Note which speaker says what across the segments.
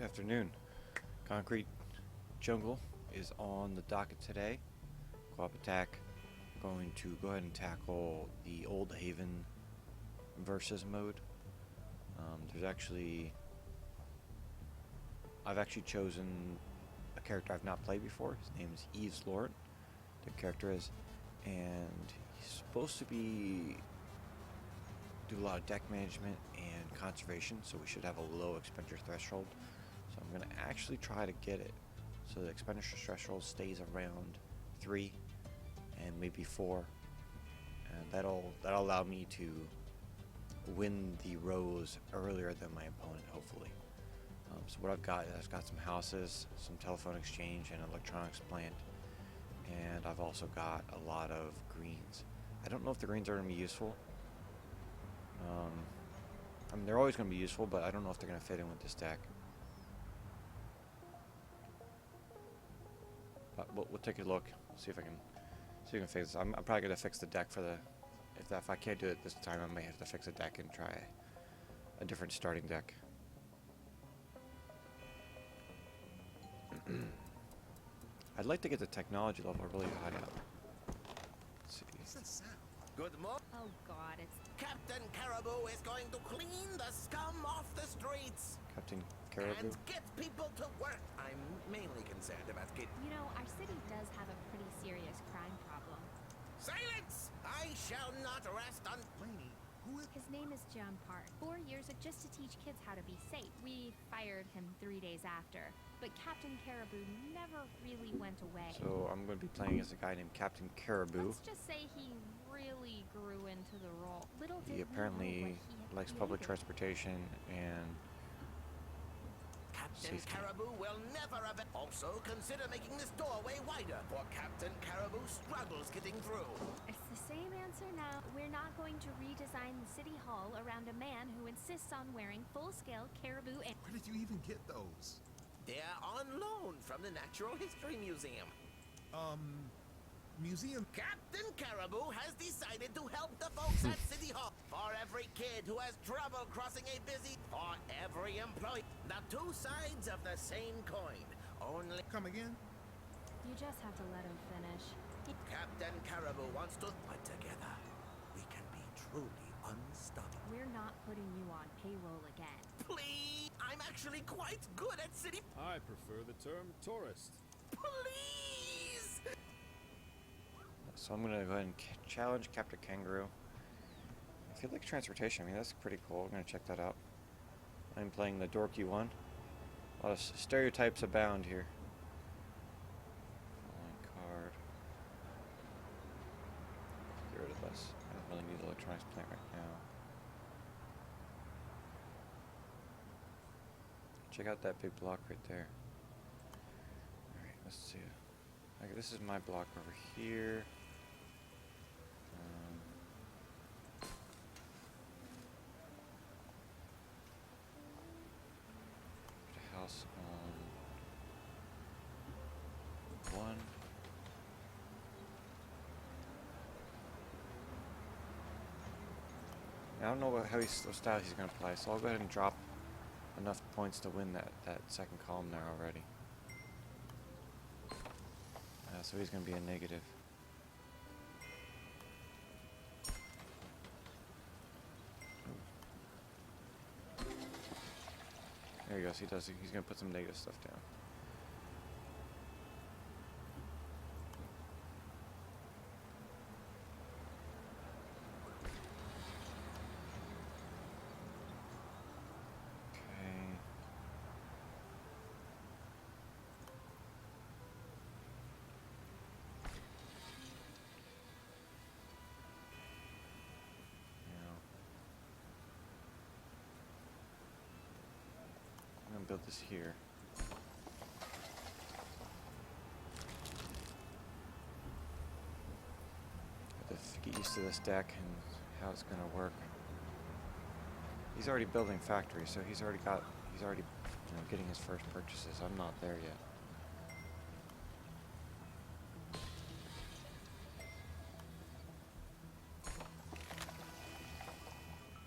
Speaker 1: Good afternoon. Concrete Jungle is on the docket today. Co-op attack. Going to go ahead and tackle the Old Haven versus mode. I've actually chosen a character I've not played before. His name is Yves Laurent. The character is, and he's supposed to do a lot of deck management and conservation, so we should have a low expenditure threshold. So I'm gonna actually try to get it so the expenditure threshold stays around 3 and maybe 4, and that'll allow me to win the rows earlier than my opponent, hopefully. So what I've got some houses, some telephone exchange, and electronics plant, and I've also got a lot of greens. I don't know if the greens are going to be useful. I mean, they're always going to be useful, but I don't know if they're going to fit in with this deck. But we'll take a look. See if I can fix this. I'm probably going to fix the deck for the. If I can't do it this time, I may have to fix a deck and try a different starting deck. I'd like to get the technology level really high up. Let's see.
Speaker 2: What's that sound? Good morning.
Speaker 3: Oh God, it's
Speaker 2: Captain Caribou is going to clean the scum off the streets
Speaker 1: Captain Caribou.
Speaker 2: and get people to work. I'm mainly concerned about
Speaker 3: our city does have a pretty serious crime problem.
Speaker 2: Silence! I shall not rest on Laney. Who is
Speaker 3: His name is John Park. 4 years ago, just to teach kids how to be safe. We fired him 3 days after, but Captain Caribou never really went away.
Speaker 1: So I'm going to be playing as a guy named Captain Caribou.
Speaker 3: Let's just say he really grew into the role. Little
Speaker 1: He
Speaker 3: did we know
Speaker 1: apparently
Speaker 3: what he had
Speaker 1: likes public
Speaker 3: created.
Speaker 1: transportation and
Speaker 2: Captain
Speaker 1: safety.
Speaker 2: Caribou will never have. Also, consider making this doorway wider, for Captain Caribou struggles getting through.
Speaker 3: It's the same answer now. We're not going to redesign the city hall around a man who insists on wearing full-scale caribou and...
Speaker 4: Where did you even get those?
Speaker 2: They're on loan from the Natural History Museum.
Speaker 4: Museum?
Speaker 2: Captain Caribou has decided to help the folks at City Hall. For every kid who has trouble crossing a busy, for every employee. The two sides of the same coin. Only
Speaker 4: Come again?
Speaker 3: You just have to let him finish.
Speaker 2: Captain Caribou wants to put together. We can be truly unstoppable.
Speaker 3: We're not putting you on payroll again.
Speaker 2: Please! I'm actually quite good at city.
Speaker 5: I prefer the term tourist.
Speaker 2: Please!
Speaker 1: so I'm going to go ahead and challenge Captain Kangaroo. I feel like transportation. I mean, that's pretty cool. I'm going to check that out. I'm playing the dorky one. A lot of stereotypes abound here. Following card. Get rid of this. I don't really need the electronics plant right now. Check out that big block right there. Alright, let's see. Okay, this is my block over here. Put a house on 1. Now, I don't know what style he's going to play, so I'll go ahead and drop enough points to win that second column there already. So he's going to be a negative. There he goes. He's going to put some negative stuff down. I'm gonna build this here. Have to get used to this deck and how it's gonna work. He's already building factories, so he's already getting his first purchases. I'm not there yet.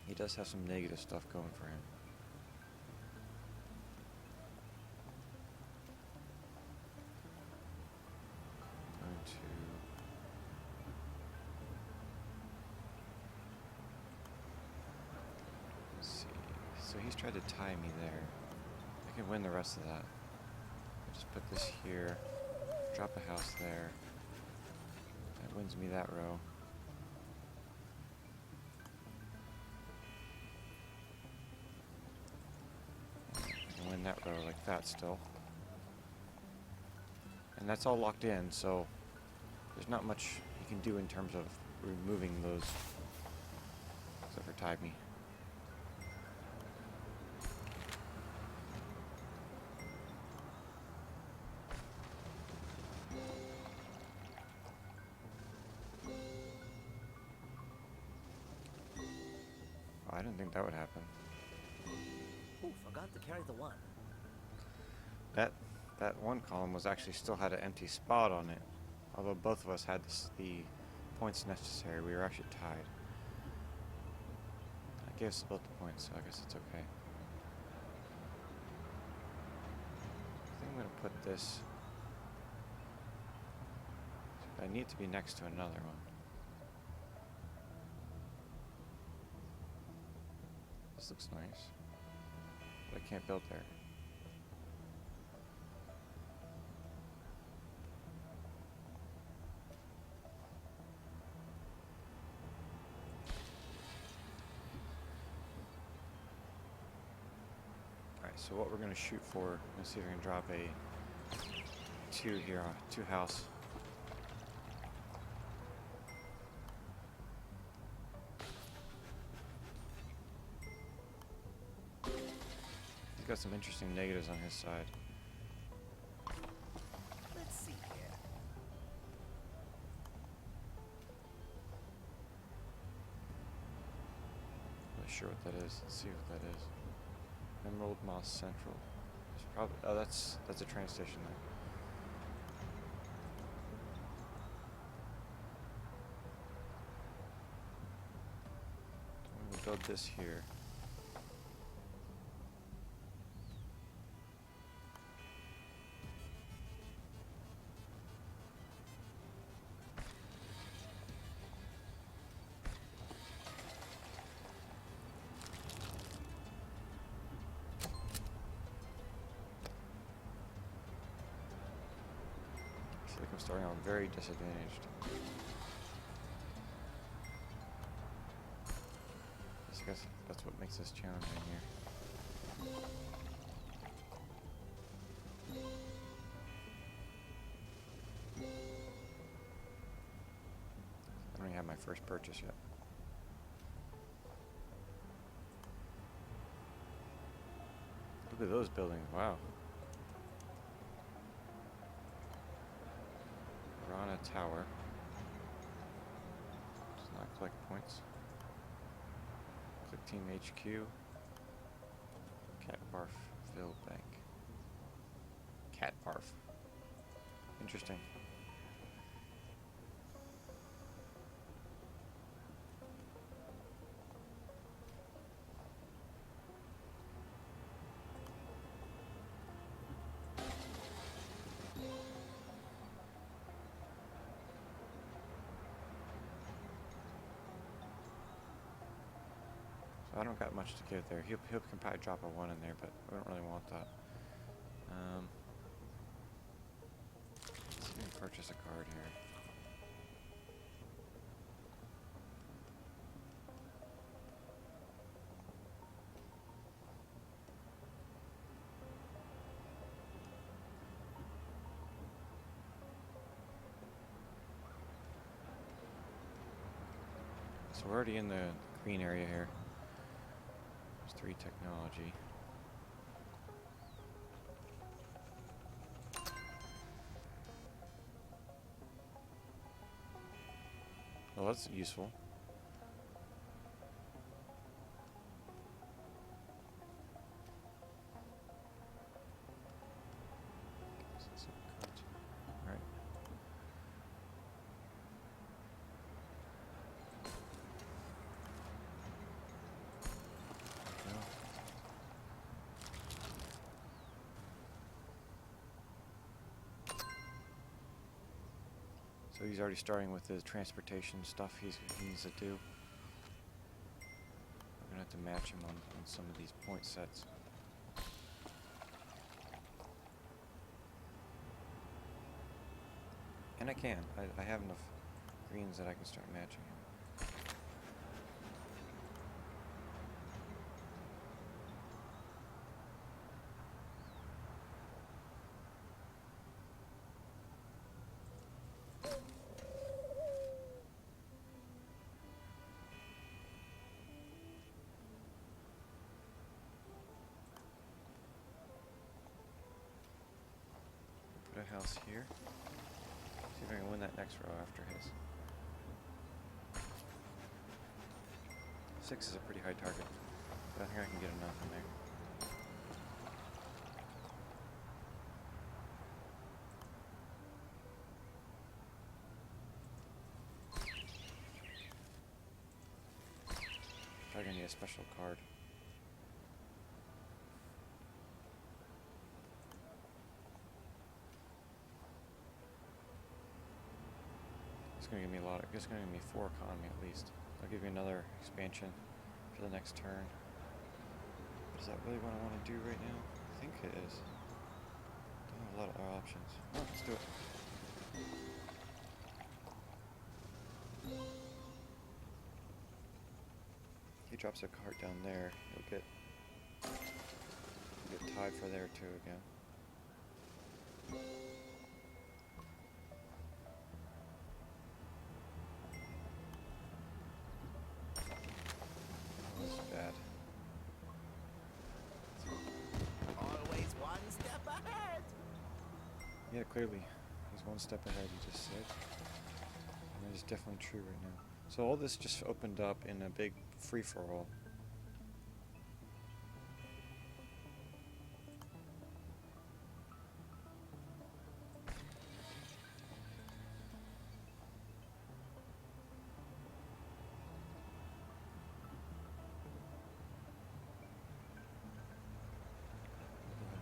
Speaker 1: He does have some negative stuff going for him. so he's tried to tie me there. I can win the rest of that. I just put this here, drop a house there. That wins me that row. I can win that row like that still. And that's all locked in, so there's not much you can do in terms of removing those, except for tie me. I didn't think that would happen.
Speaker 2: Ooh, forgot to carry the one.
Speaker 1: That one column was actually still had an empty spot on it. Although both of us had the points necessary, we were actually tied. I gave us both the points, so I guess it's okay. I think I'm gonna put this. I need to be next to another one. This looks nice, but I can't build there. Alright, so what we're going to shoot for, let's see if we can drop a 2 here, 2 house. He's got some interesting negatives on his side.
Speaker 2: Let's see here.
Speaker 1: Not sure what that is. Let's see what that is. Emerald Moss Central. There's probably that's a train station there. I'm gonna build this here. I'm starting out very disadvantaged. I guess that's what makes this challenging here. I don't even have my first purchase yet. Look at those buildings, wow. Corran Tower. Does not collect points. Click Team HQ. Cat Barfville Bank. Cat Barf. Interesting. I don't got much to give there. He can probably drop a 1 in there, but we don't really want that. Let's see if we can purchase a card here. So we're already in the green area here. 3 technology. Well, that's useful. Alright. So he's already starting with the transportation stuff he needs to do. We're gonna to match him on some of these point sets. And I can. I have enough greens that I can start matching him. Put a house here. See if I can win that next row after his. 6 is a pretty high target, but I think I can get enough in there. Probably gonna need a special card. It's gonna give me a lot. It's gonna give me 4 economy at least. I'll give you another expansion for the next turn. Is that really what I want to do right now? I think it is. Don't have a lot of options. Oh, let's do it. He drops a card down there. He'll get tied for there too again. This is bad.
Speaker 2: Always one step ahead.
Speaker 1: Yeah, clearly. He's one step ahead, you just said. And that is definitely true right now. So all this just opened up in a big free-for-all.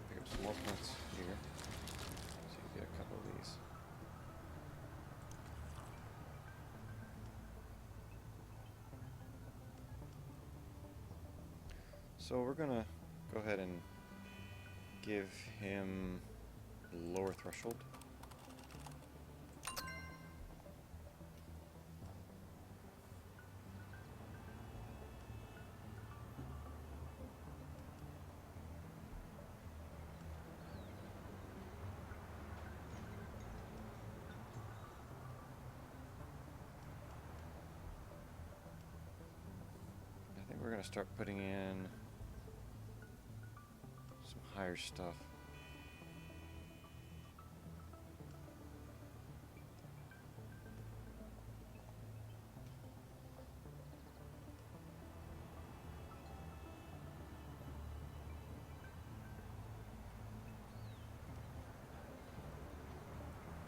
Speaker 1: Pick up some more points here. So you get a couple of these. So we're gonna go ahead and give him lower threshold. I think we're gonna start putting in some higher stuff.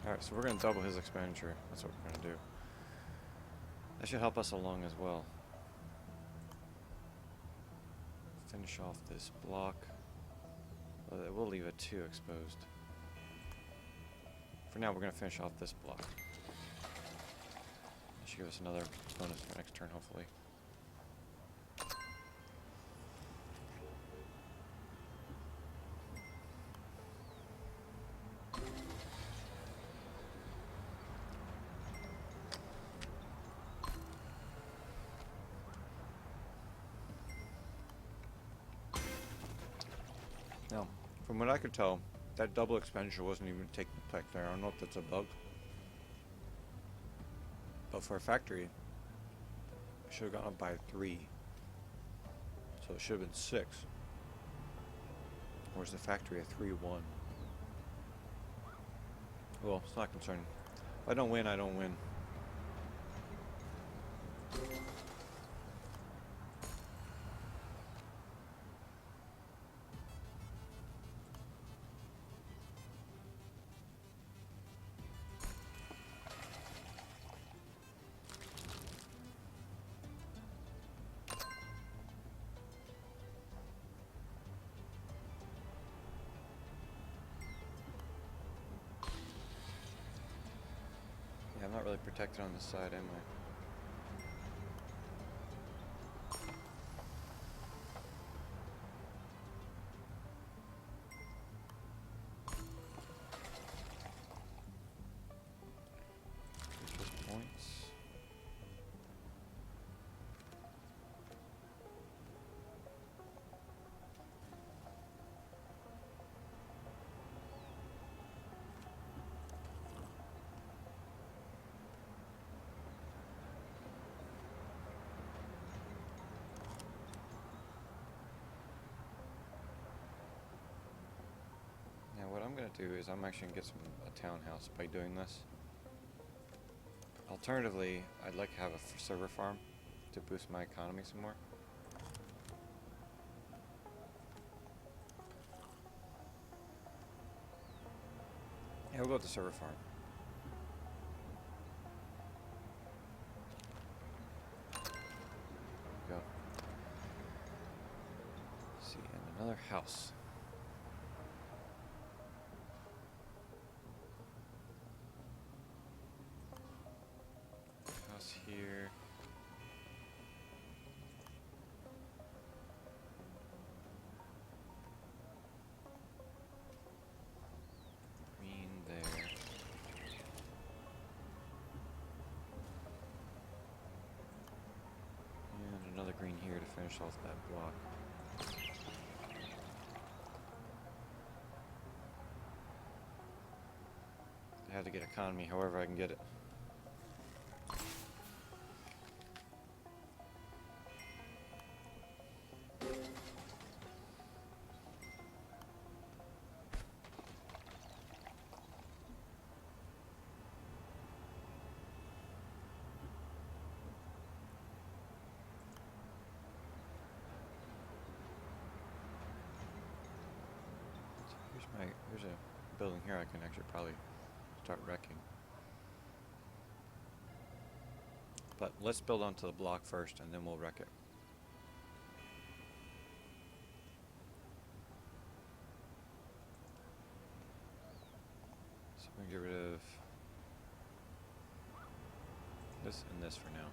Speaker 1: Alright, so we're going to double his expenditure. That's what we're going to do. That should help us along as well. Finish off this block. Well, we'll leave a 2 exposed. For now, we're going to finish off this block. That should give us another bonus for next turn, hopefully. Now, from what I could tell, that double expenditure wasn't even taking effect there. I don't know if that's a bug. But for a factory, I should have gone up by 3. So it should have been 6. Or is the factory a 3-1? Well, it's not concerning. If I don't win, I don't win. I'm not really protected on this side, am I? I'm gonna do is I'm actually gonna get a townhouse by doing this. Alternatively, I'd like to have a server farm to boost my economy some more. Yeah, we'll go with the server farm. Go. Let's see, and another house. House here. Green there. And another green here to finish off that block. I have to get economy however I can get it. Here's a building here I can actually probably start wrecking. But let's build onto the block first and then we'll wreck it. So I'm gonna get rid of this and this for now.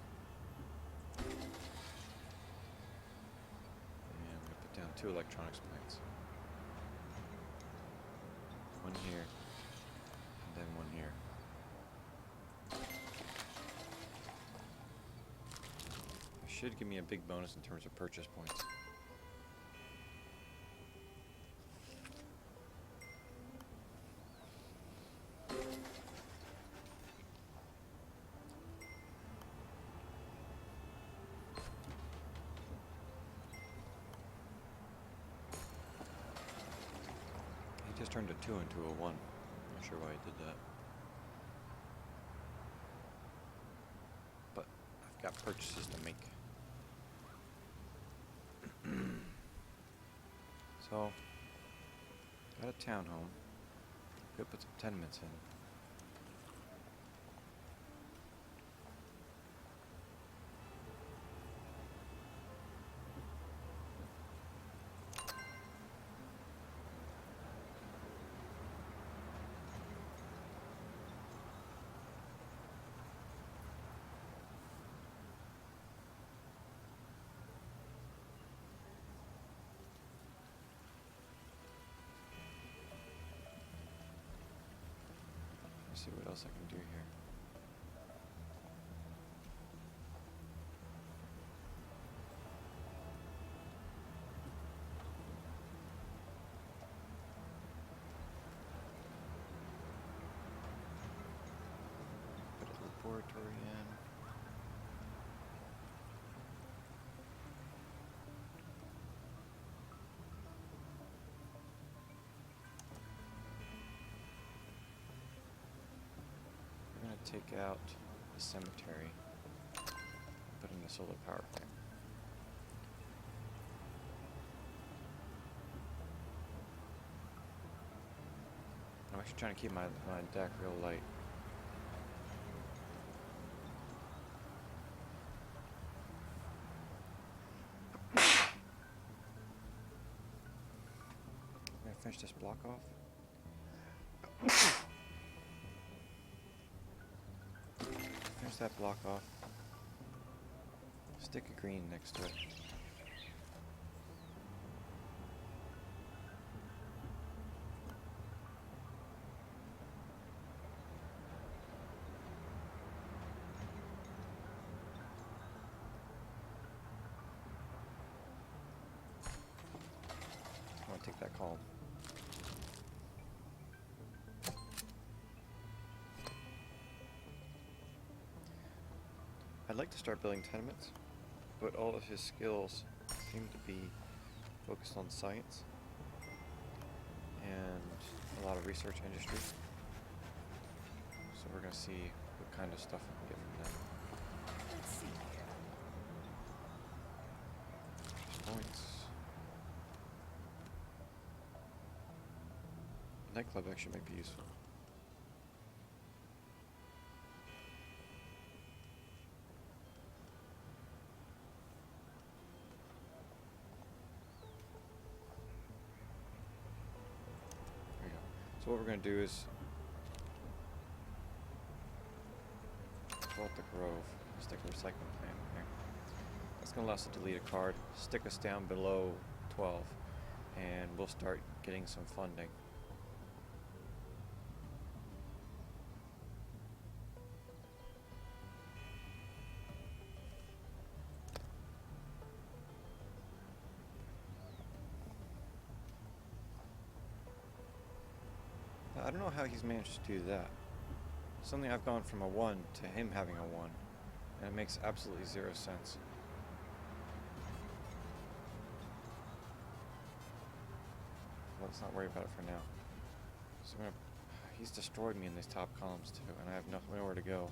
Speaker 1: And I'm gonna put down 2 electronics plants. One here, and then one here. It should give me a big bonus in terms of purchase points. Just turned a 2 into a 1. Not sure why I did that. But I've got purchases to make. So, got a townhome. Could put some tenements in. See what else I can do here. Put a laboratory in. Take out the cemetery, put in the solar power plant. I'm actually trying to keep my deck real light. I'm gonna finish this block off. Finish that block off. Stick a green next to it. I want to take that call. I'd like to start building tenements, but all of his skills seem to be focused on science. And a lot of research industry. So we're going to see what kind of stuff we can get from them.
Speaker 2: Let's see here.
Speaker 1: Points. Nightclub actually might be useful. There we go. So what we're going to do is pull out the Grove, stick a recycling plant in there. That's going to allow us to delete a card, stick us down below 12, and we'll start getting some funding. I don't know how he's managed to do that. Suddenly I've gone from a 1 to him having a 1, and it makes absolutely zero sense. Let's not worry about it for now. So he's destroyed me in these top columns too, and I have nowhere to go.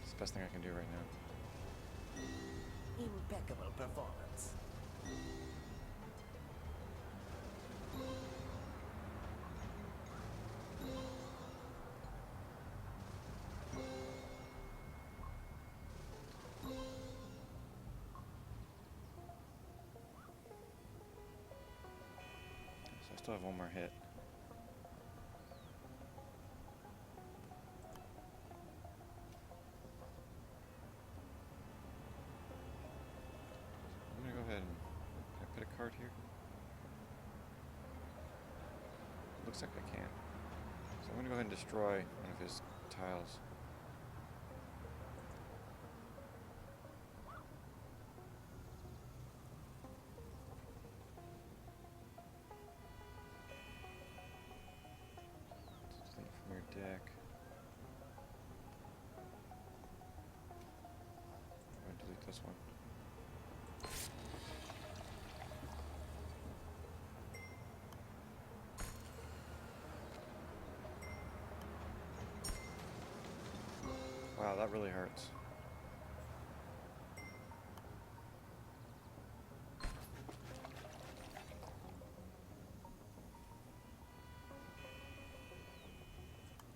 Speaker 1: It's the best thing I can do right now.
Speaker 2: Impeccable performance.
Speaker 1: So I still have one more hit. I'm gonna go ahead and can I put a card here? Looks like I can. So I'm gonna go ahead and destroy one of his tiles. Delete from your deck. I'm gonna delete this one. Wow, that really hurts.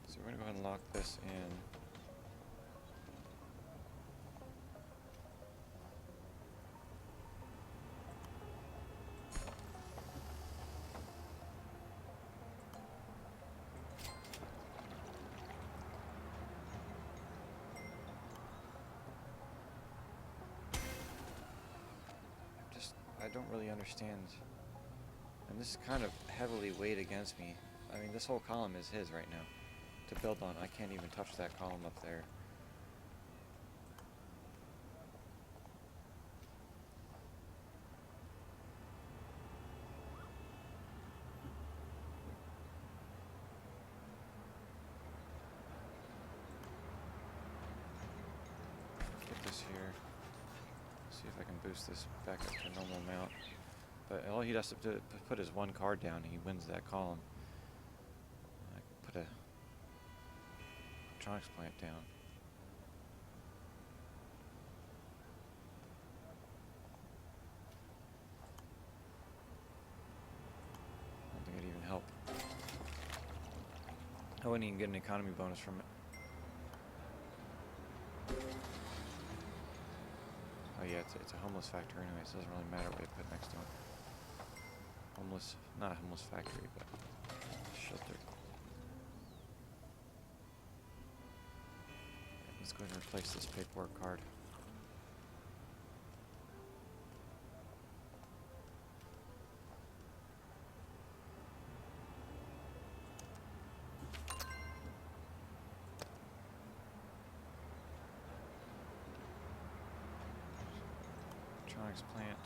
Speaker 1: So we're going to go ahead and lock this in. I don't really understand, and this is kind of heavily weighed against me. I mean, this whole column is his right now to build on. I can't even touch that column up there. Get this here. See if I can boost this back up to normal amount. But all he has to do is put his one card down and he wins that column. I can put a electronics plant down. I don't think it'd even help. I wouldn't even get an economy bonus from it. Oh yeah, it's a homeless factory anyway, so it doesn't really matter what I put next to it. Homeless, not a homeless factory, but shelter. Let's go ahead and replace this paperwork card. Electronics plant.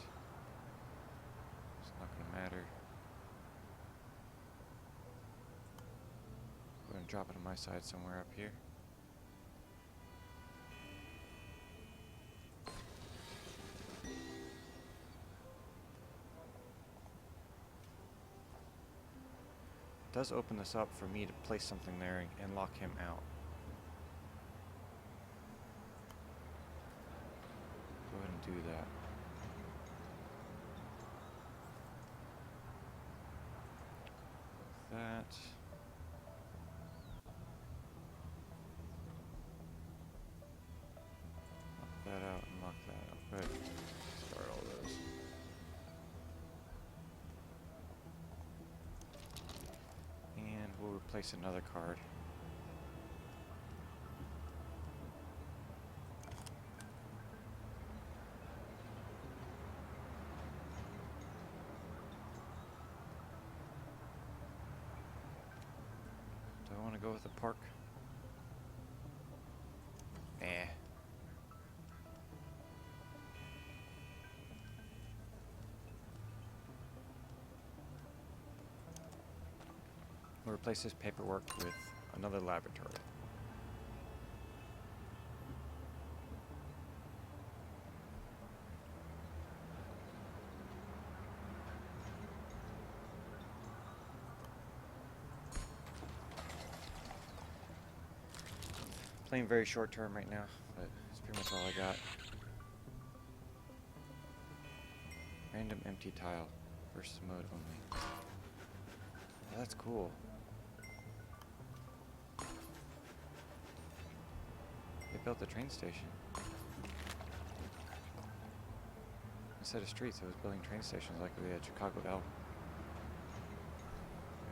Speaker 1: It's not going to matter. I'm going to drop it on my side somewhere up here. does open this up for me to place something there and lock him out. Go ahead and do that. That. Lock that out and lock that out. Good. Start all those. And we'll replace another card. Do I want to go with the park? Eh. We'll replace this paperwork with another laboratory. Playing very short term right now, but it's pretty much all I got. Random empty tile versus mode only. Yeah, that's cool. They built the train station. Instead of streets, it was building train stations like we had Chicago L. Right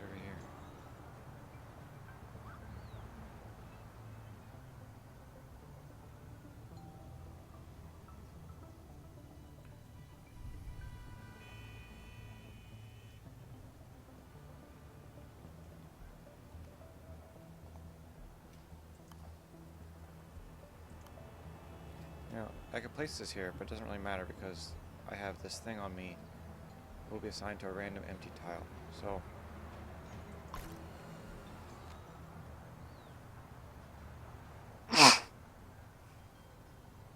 Speaker 1: over here. Now, I could place this here, but it doesn't really matter because I have this thing on me. It will be assigned to a random empty tile. So,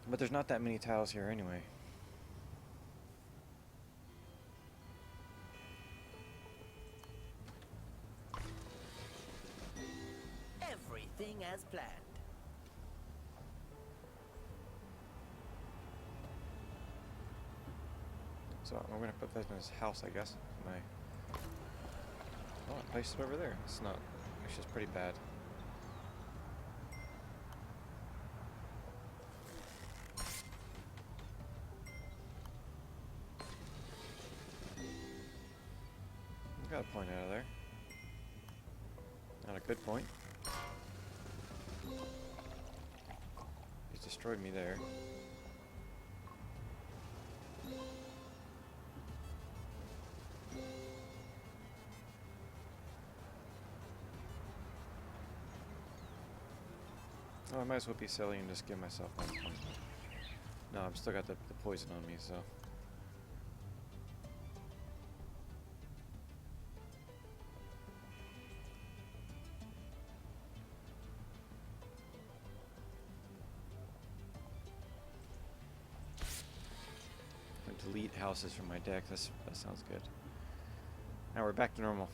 Speaker 1: but there's not that many tiles here anyway.
Speaker 2: Everything as planned.
Speaker 1: So I'm gonna put that in his house, I guess. Oh, I placed it over there. It's not. It's just pretty bad. Got a point out of there. Not a good point. He's destroyed me there. Oh, I might as well be silly and just give myself 1 point. No, I've still got the poison on me, so. Delete houses from my deck. That sounds good. Now we're back to normal.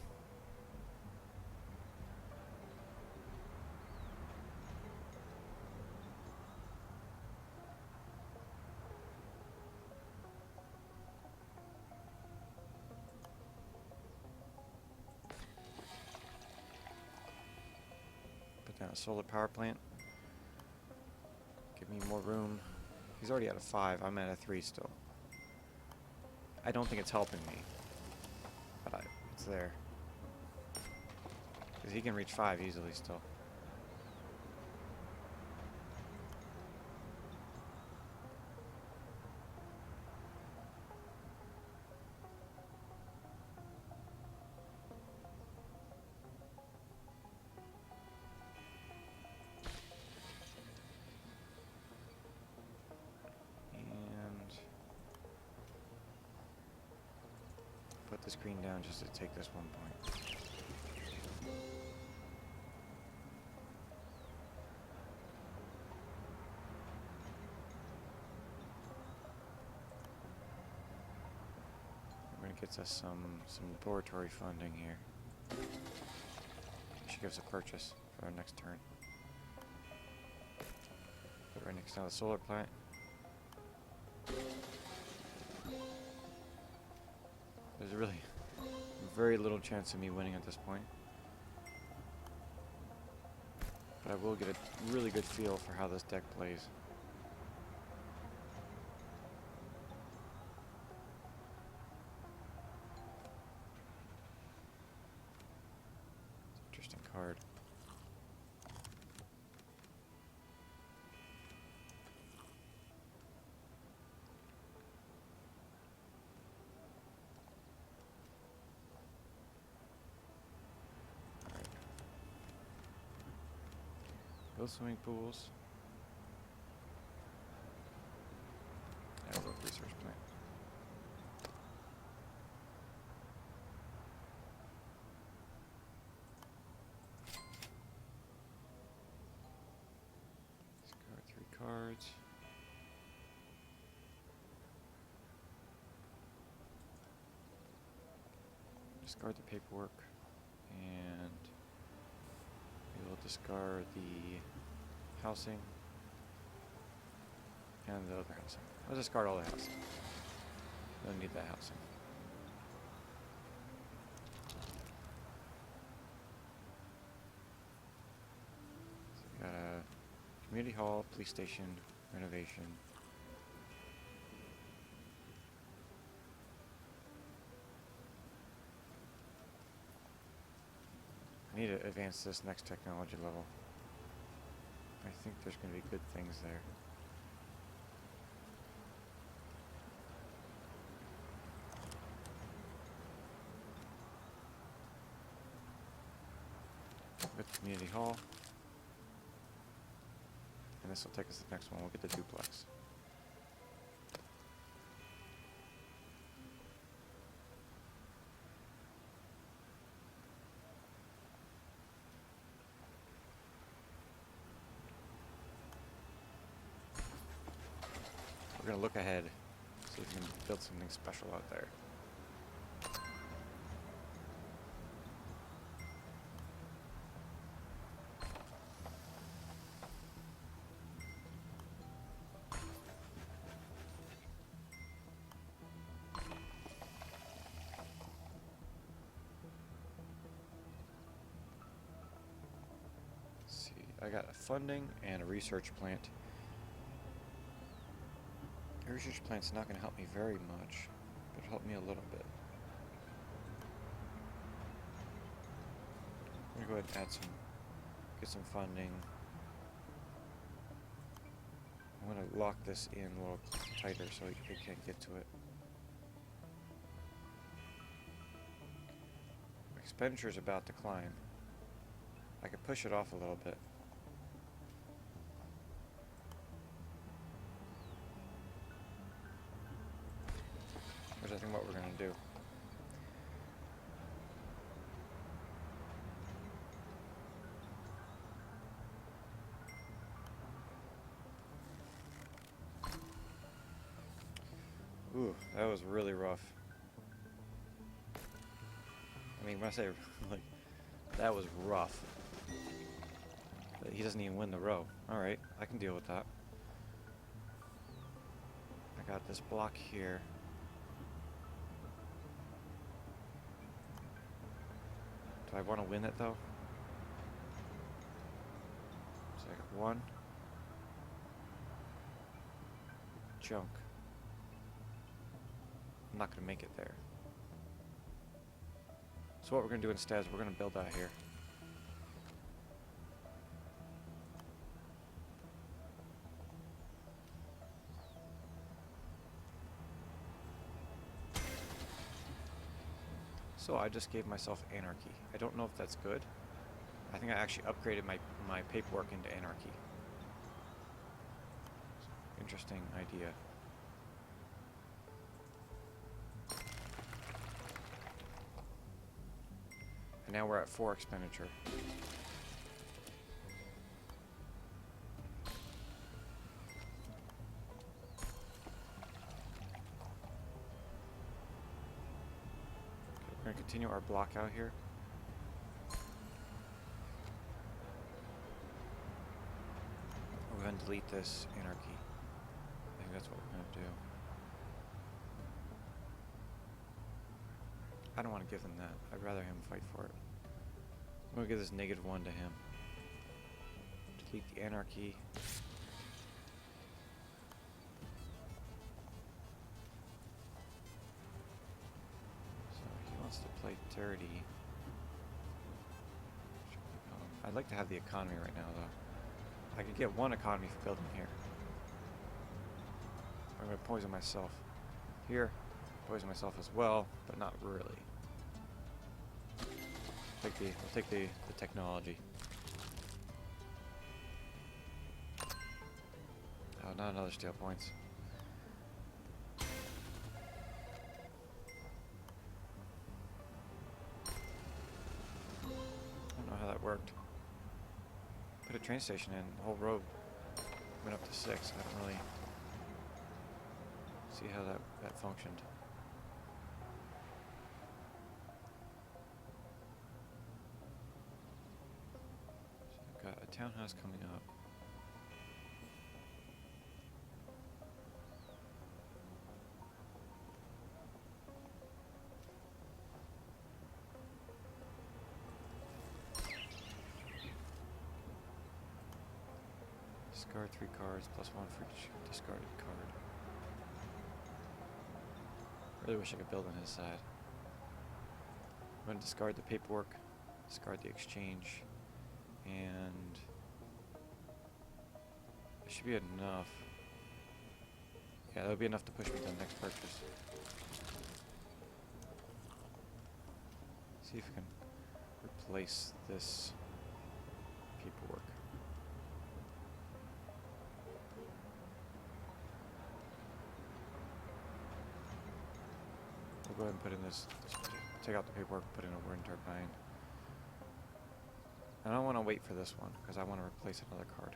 Speaker 1: Put down a solar power plant. Give me more room. He's already at a 5. I'm at a 3 still. I don't think it's helping me, but it's there. Because he can reach 5 easily still. Put the screen down just to take this 1 point. We're gonna get us some laboratory funding here. give us a purchase for our next turn. Put it right next to the solar plant. There's really very little chance of me winning at this point. But I will get a really good feel for how this deck plays. Interesting card. Build swimming pools. Yeah, we'll research plant. Discard 3 cards. Discard the paperwork, and we will discard the housing and the other housing. I'll discard all the housing. Don't need that housing. So we got a community hall, police station, renovation. I need to advance this next technology level. I think there's going to be good things there. With the community hall. And this will take us to the next one. We'll get the duplex. We're going to look ahead, see if we can build something special out there. Let's see, I got a funding and a research plant. The research plant's not going to help me very much, but it'll help me a little bit. I'm going to go ahead and add get some funding. I'm going to lock this in a little tighter so he can't get to it. Expenditure is about to climb. I could push it off a little bit. Which I think what we're going to do. Ooh, that was really rough. I mean, when I say, like, that was rough. He doesn't even win the row. Alright, I can deal with that. I got this block here. Do I want to win it, though? So I got 1. Junk. I'm not going to make it there. So what we're going to do instead is we're going to build out here. So I just gave myself anarchy. I don't know if that's good. I think I actually upgraded my paperwork into anarchy. Interesting idea. And now we're at 4 expenditure. We're going to continue our block out here. ahead and delete this anarchy. I think that's what we're going to do. I don't want to give him that. I'd rather him fight for it. I'm going to give this -1 to him. Delete the anarchy. So he wants to play dirty. I'd like to have the economy right now, though. I could get 1 economy for building here. I'm going to poison myself here. Poison myself as well, but not really. We'll take the technology. Oh, not another steel points. I don't know how that worked. Put a train station in, the whole road went up to 6. I don't really see how that functioned. So I've got a townhouse coming up. Discard 3 cards, +1 for each discarded card. Really wish I could build on his side. I'm going to discard the paperwork, discard the exchange, and it should be enough. Yeah, that'll be enough to push me to the next purchase. See if we can replace this paperwork. We'll go ahead and put in this, take out the paperwork, put in a wind turbine. I don't want to wait for this one, because I want to replace another card.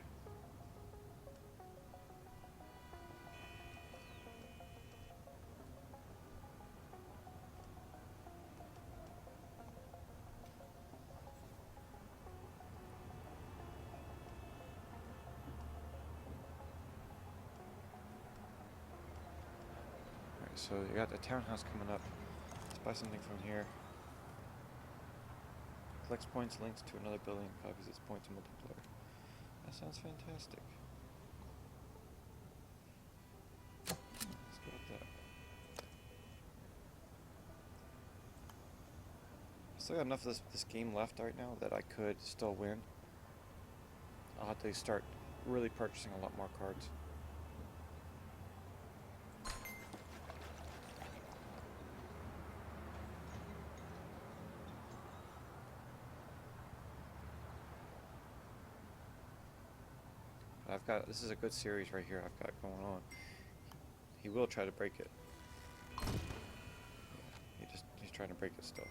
Speaker 1: Alright, so you got the townhouse coming up. Let's buy something from here. Collects points, links to another building, copies its points multiplier. That sounds fantastic. Let's go with that. I still got enough of this game left right now that I could still win. I'll have to start really purchasing a lot more cards. I've got, this is a good series right here I've got going on. He will try to break it. He's trying to break it still.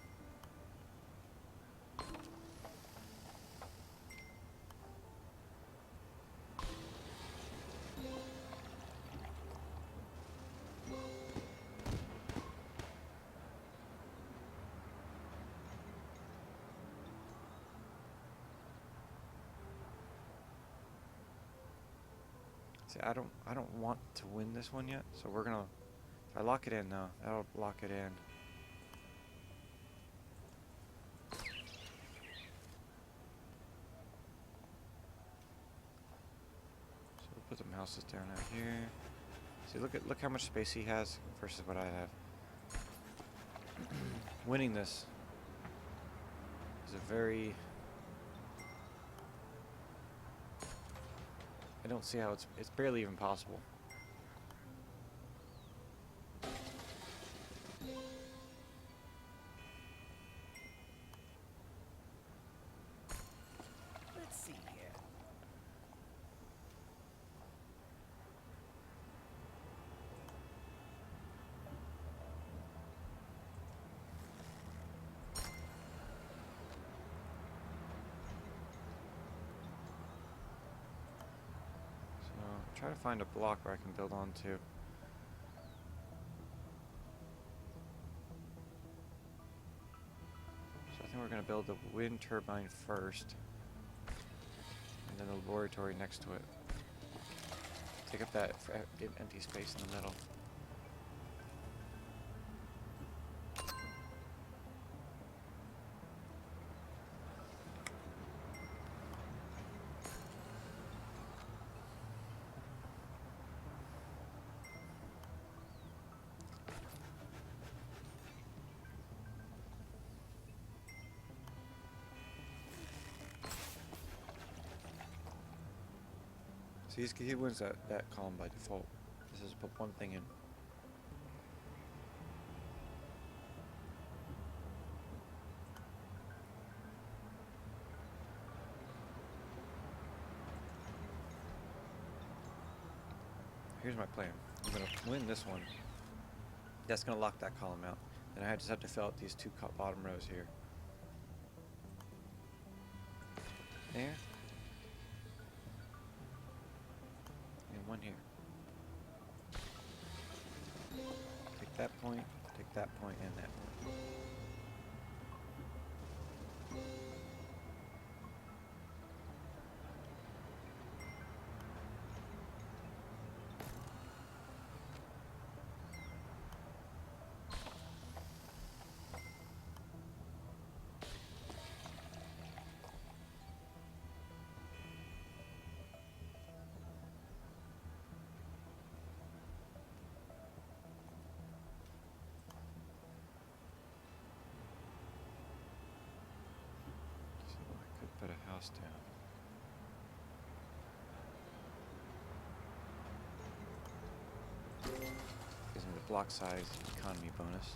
Speaker 1: See, I don't want to win this one yet, so we're gonna, if I lock it in now, that'll lock it in. So we'll put some houses down out here. See, look how much space he has versus what I have. Winning this is a very, I don't see how it's barely even possible.
Speaker 2: Let's see here.
Speaker 1: Try to find a block where I can build onto. So I think we're going to build the wind turbine first, and then the laboratory next to it. Take up that empty space in the middle. So he wins that column by default. This is put one thing in. Here's my plan. I'm gonna win this one. That's gonna lock that column out. Then I just have to fill out these two bottom rows here. There. And one here. Take that point, and that point. So I could put a house down. Gives me the block size economy bonus.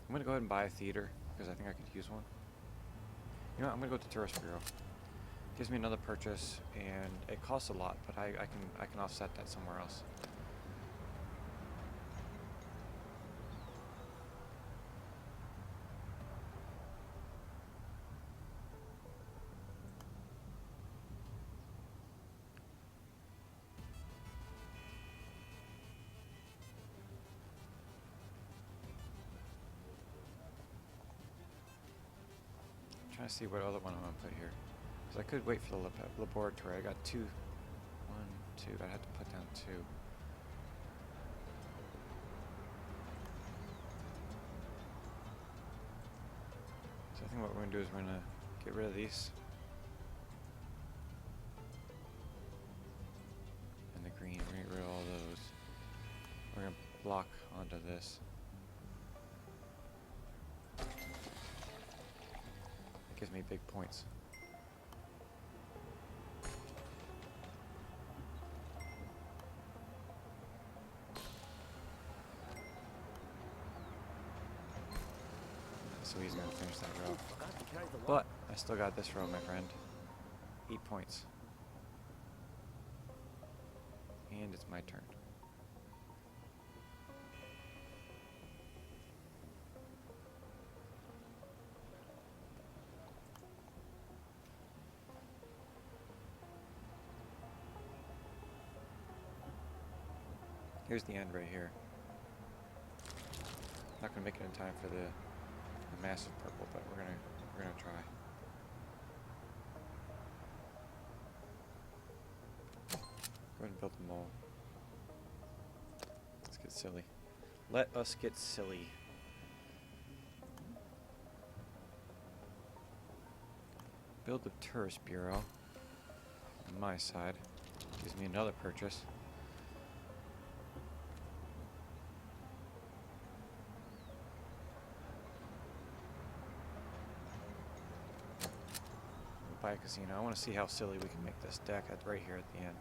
Speaker 1: I'm gonna go ahead and buy a theater because I think I could use one. You know what, I'm gonna go to Tourist Bureau. Gives me another purchase and it costs a lot, but I can offset that somewhere else. Trying to see what other one I'm gonna put here, because I could wait for the laboratory. I got two, one, two. I had to put down two. So I think what we're gonna do is we're gonna get rid of these and the green. We're gonna get rid of all those. We're gonna block onto this. Gives me big points. So he's gonna finish that row. But I still got this row, my friend. 8 points. And it's my turn. Here's the end right here. Not gonna make it in time for the massive purple, but we're gonna try. Go ahead and build the mole. Let's get silly. Let us get silly. Build the Tourist Bureau on my side. Gives me another purchase. Buy a casino. I want to see how silly we can make this deck right here at the end.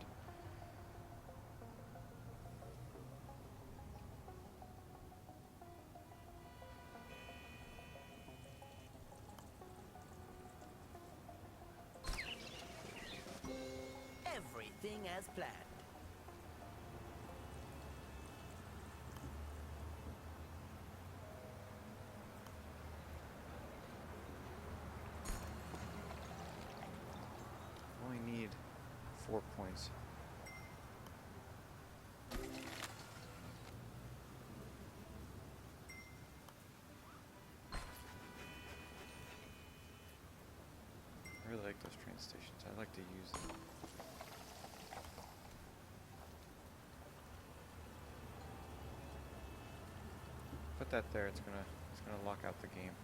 Speaker 2: Everything as planned.
Speaker 1: Only need 4 points. stations. I like to use them. Put that there. It's gonna lock out the game.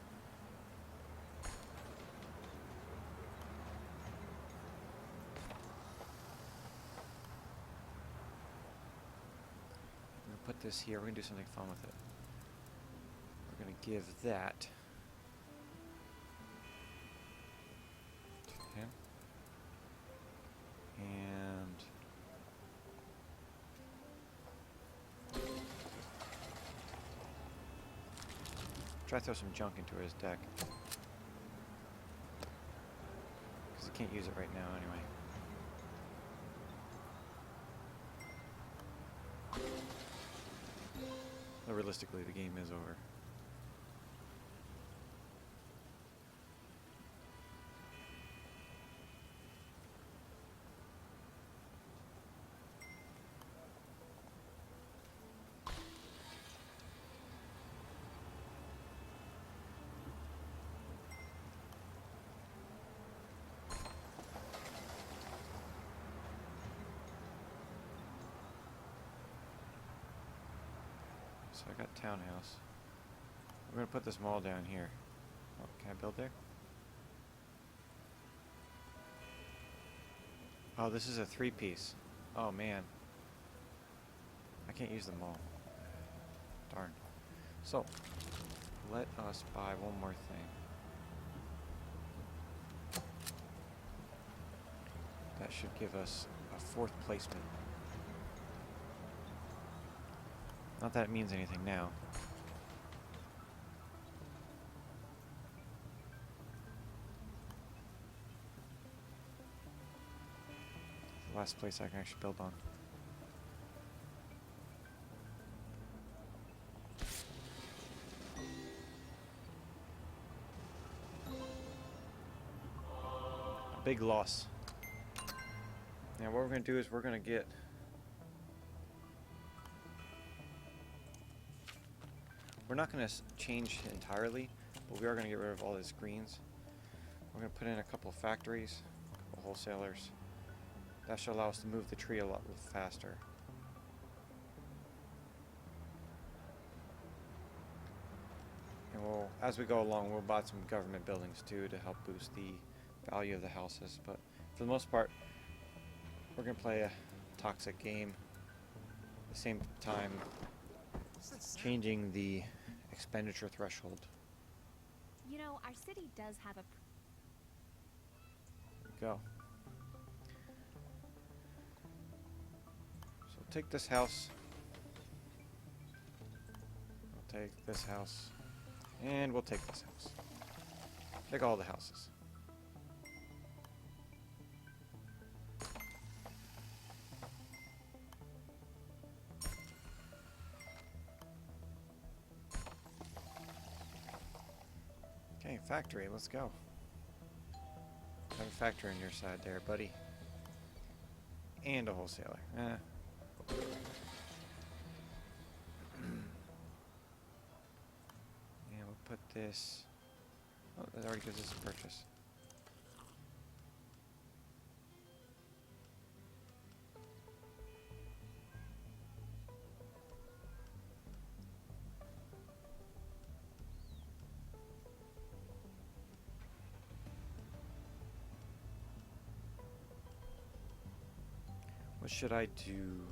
Speaker 1: I'm gonna put this here. We're gonna do something fun with it. We're gonna give that to him. And try to throw some junk into his deck. Because he can't use it right now anyway. Though realistically, the game is over. So I got townhouse. We're gonna put this mall down here. Oh, can I build there? Oh, this is a 3-piece. Oh man. I can't use the mall. Darn. So, let us buy one more thing. That should give us a 4th placement. Not that it means anything now. The last place I can actually build on. A big loss. Now what we're going to do is we're going to get we're not going to change entirely, but we are going to get rid of all these greens. We're going to put in a couple of factories, a couple of wholesalers. That should allow us to move the tree a lot faster. And we'll, as we go along, we'll buy some government buildings too to help boost the value of the houses. But for the most part, we're going to play a toxic game. At the same time, changing the expenditure threshold.
Speaker 3: You know, our city does have a...
Speaker 1: Go. So take this house. We'll take this house. And we'll take this house. Take all the houses. Okay, factory, let's go. Have a factory on your side there, buddy. And a wholesaler. And we'll put this... Oh, that already gives us a purchase. What should I do?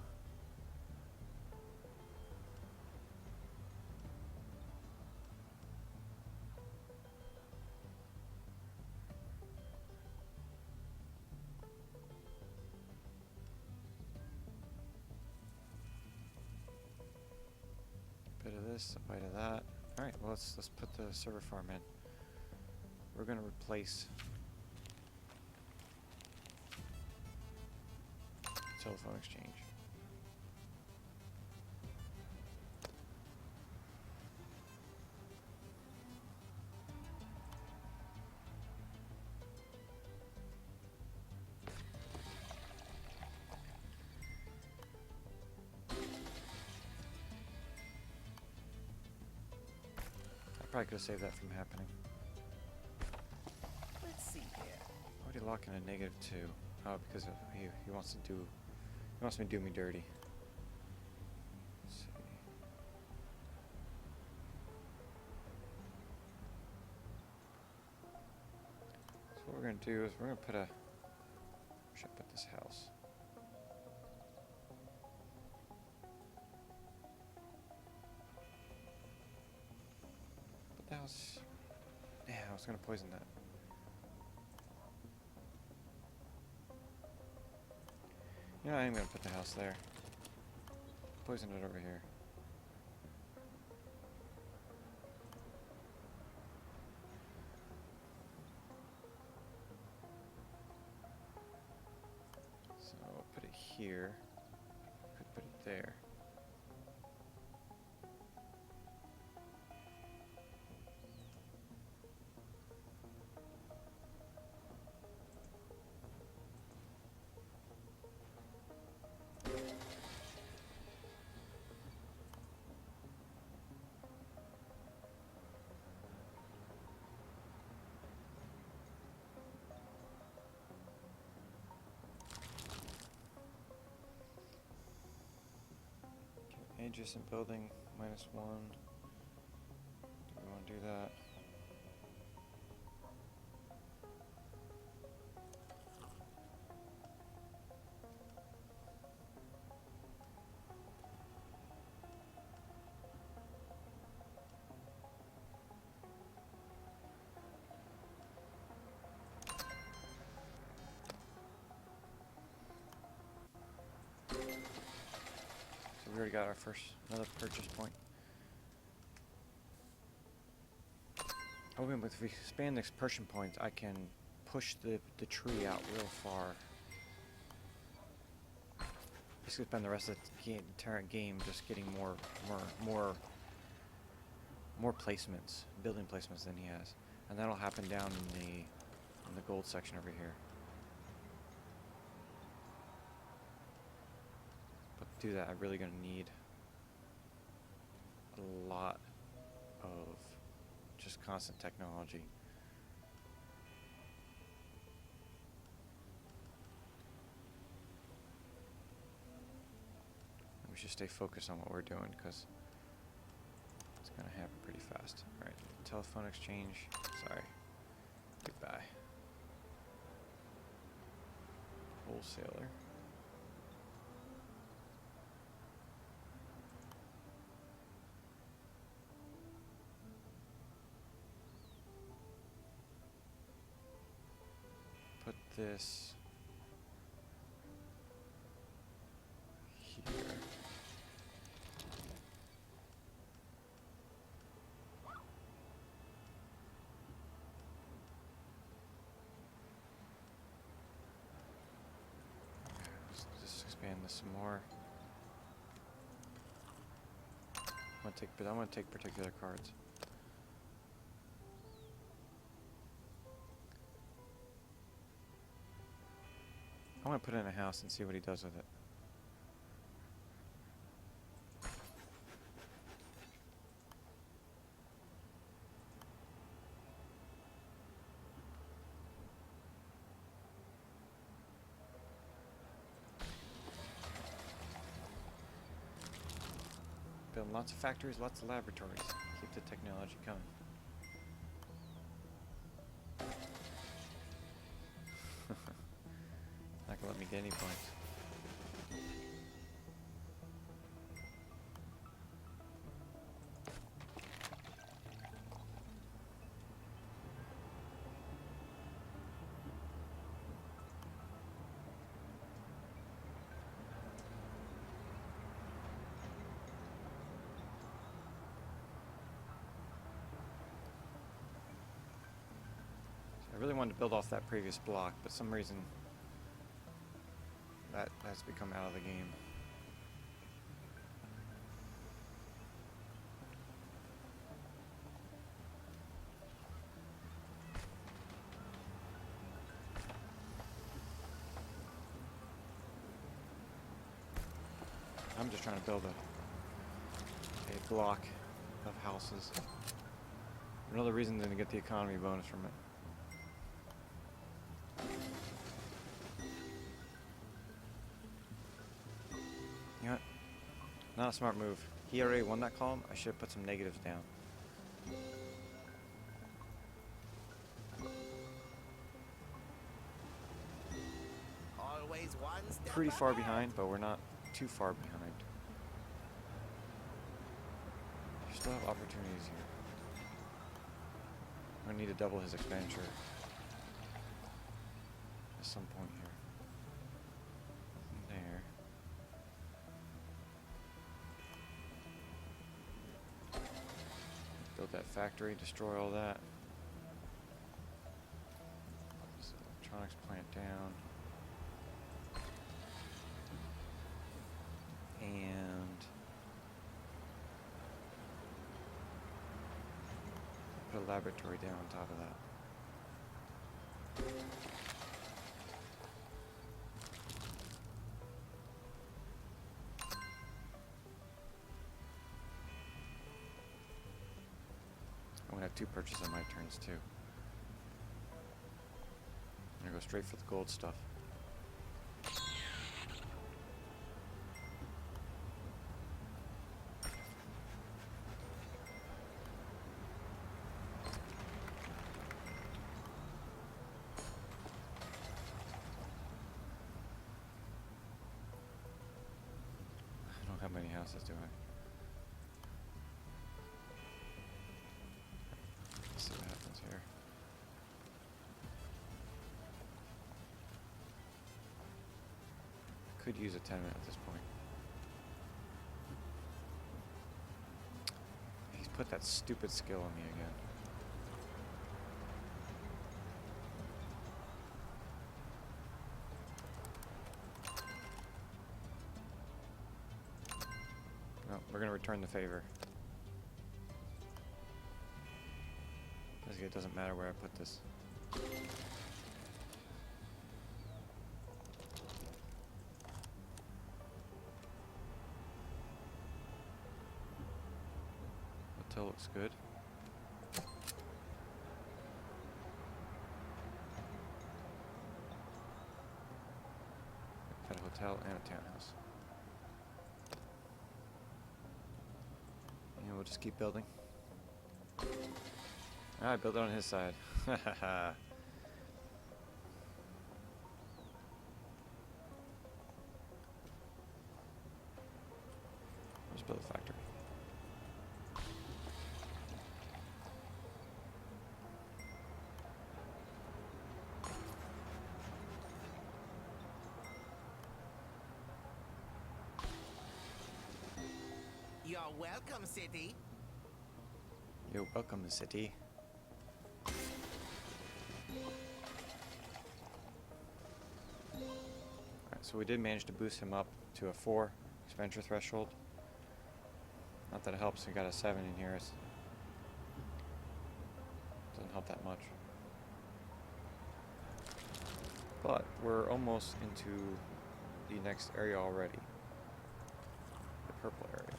Speaker 1: A bit of this, a bite of that. All right, well let's put the server farm in. We're gonna replace telephone exchange. I probably could have saved that from happening.
Speaker 2: Let's see here.
Speaker 1: Already lock in a -2? Oh, because he wants to do, he wants me to do me dirty. Let's see. So what we're gonna do is we're gonna put a, where should I put this house? Put the house. Yeah, I was gonna poison that. You know, I am gonna put the house there. Poison it over here. So I'll put it here. Could put it there. Adjacent building, -1. Do we want to do that? So we already got our another purchase point. Oh, and if we expand this purchase points, I can push the tree out real far. Basically spend the rest of the entire game just getting more placements, building placements than he has. And that'll happen down in the gold section over here. But to do that, I'm really gonna need a lot of just constant technology. We should stay focused on what we're doing because it's gonna happen pretty fast. Alright, telephone exchange. Sorry. Goodbye. Wholesaler. Put this here. Let's just expand this some more. I want to take particular cards. I want to put it in a house and see what he does with it. Building lots of factories, lots of laboratories. Keep the technology coming. Not gonna let me get any points. I really wanted to build off that previous block, but for some reason that has become out of the game. I'm just trying to build a block of houses. Another reason to get the economy bonus from it. Not a smart move. He already won that column. I should have put some negatives down.
Speaker 2: Always one step
Speaker 1: Pretty far
Speaker 2: ahead.
Speaker 1: behind, but we're not too far behind. We still have opportunities here. I'm gonna need to double his expenditure at some point here. There. Build that factory, destroy all that. Put this electronics plant down. And put a laboratory down on top of that. I'm gonna have 2 purchases on my turns too. I'm gonna go straight for the gold stuff. I don't have many houses, do I? Let's see what happens here. I could use a tenement at this point. He's put that stupid skill on me again. No, we're gonna return the favor. It doesn't matter where I put this. Hotel looks good. Got a hotel and a townhouse. And we'll just keep building. I built it on his side. Let's build a factory.
Speaker 2: You're welcome, city.
Speaker 1: You're welcome, city. So we did manage to boost him up to a 4 expenditure threshold. Not that it helps, we got a 7 in here. It doesn't help that much. But we're almost into the next area already. The purple area.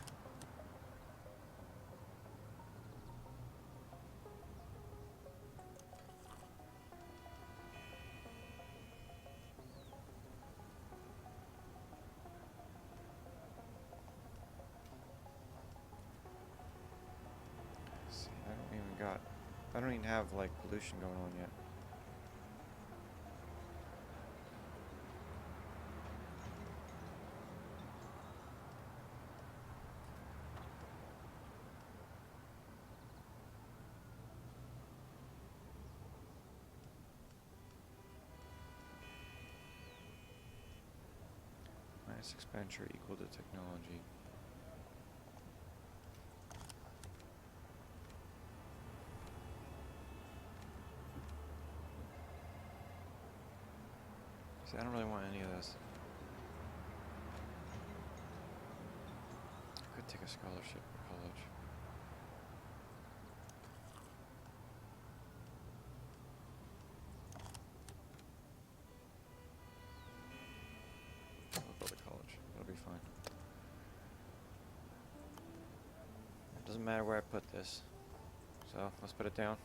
Speaker 1: I don't even have like pollution going on yet. Minus expenditure equal to technology. See, I don't really want any of this. I could take a scholarship for college. I'll build a college. That'll be fine. It doesn't matter where I put this. So let's put it down.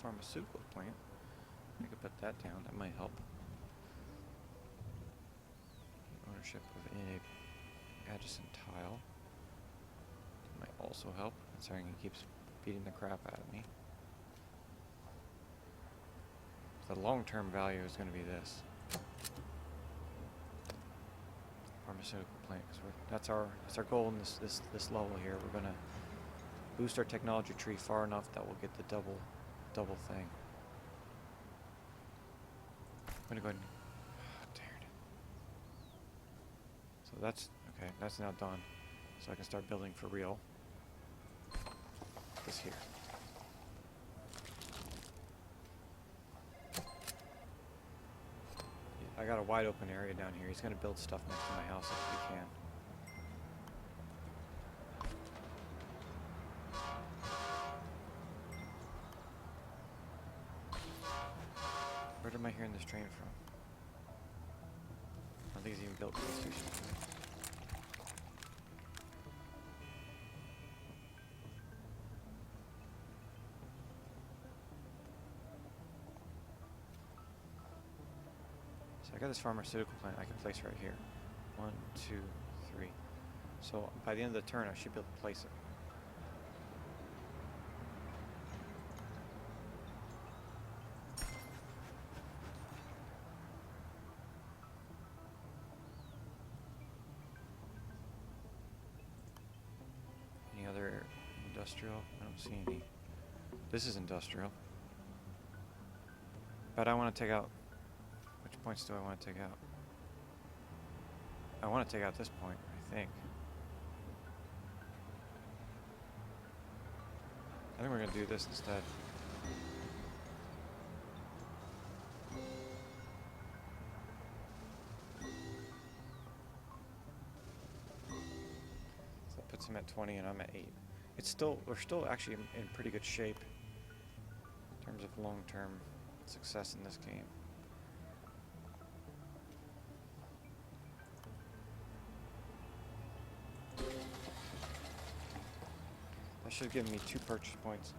Speaker 1: pharmaceutical plant. I could put that down. That might help. Ownership of a adjacent tile. That might also help, considering he keeps beating the crap out of me. The long-term value is going to be this pharmaceutical plant, because that's our goal in this level here. We're going to boost our technology tree far enough that we'll get the double thing. I'm gonna go ahead and darn it. So that's okay, that's now done. So I can start building for real. This here. I got a wide open area down here. He's gonna build stuff next to my house if he can. Where am I hearing this train from? I don't think he's even built the station. So I got this pharmaceutical plant I can place right here. 1, 2, 3. So by the end of the turn I should be able to place it. Other industrial? I don't see any. This is industrial. But I want to take out... Which points do I want to take out? I want to take out this point, I think. I think we're going to do this instead. Puts him at 20 and I'm at 8. We're still actually in pretty good shape in terms of long-term success in this game. That should give me 2 purchase points.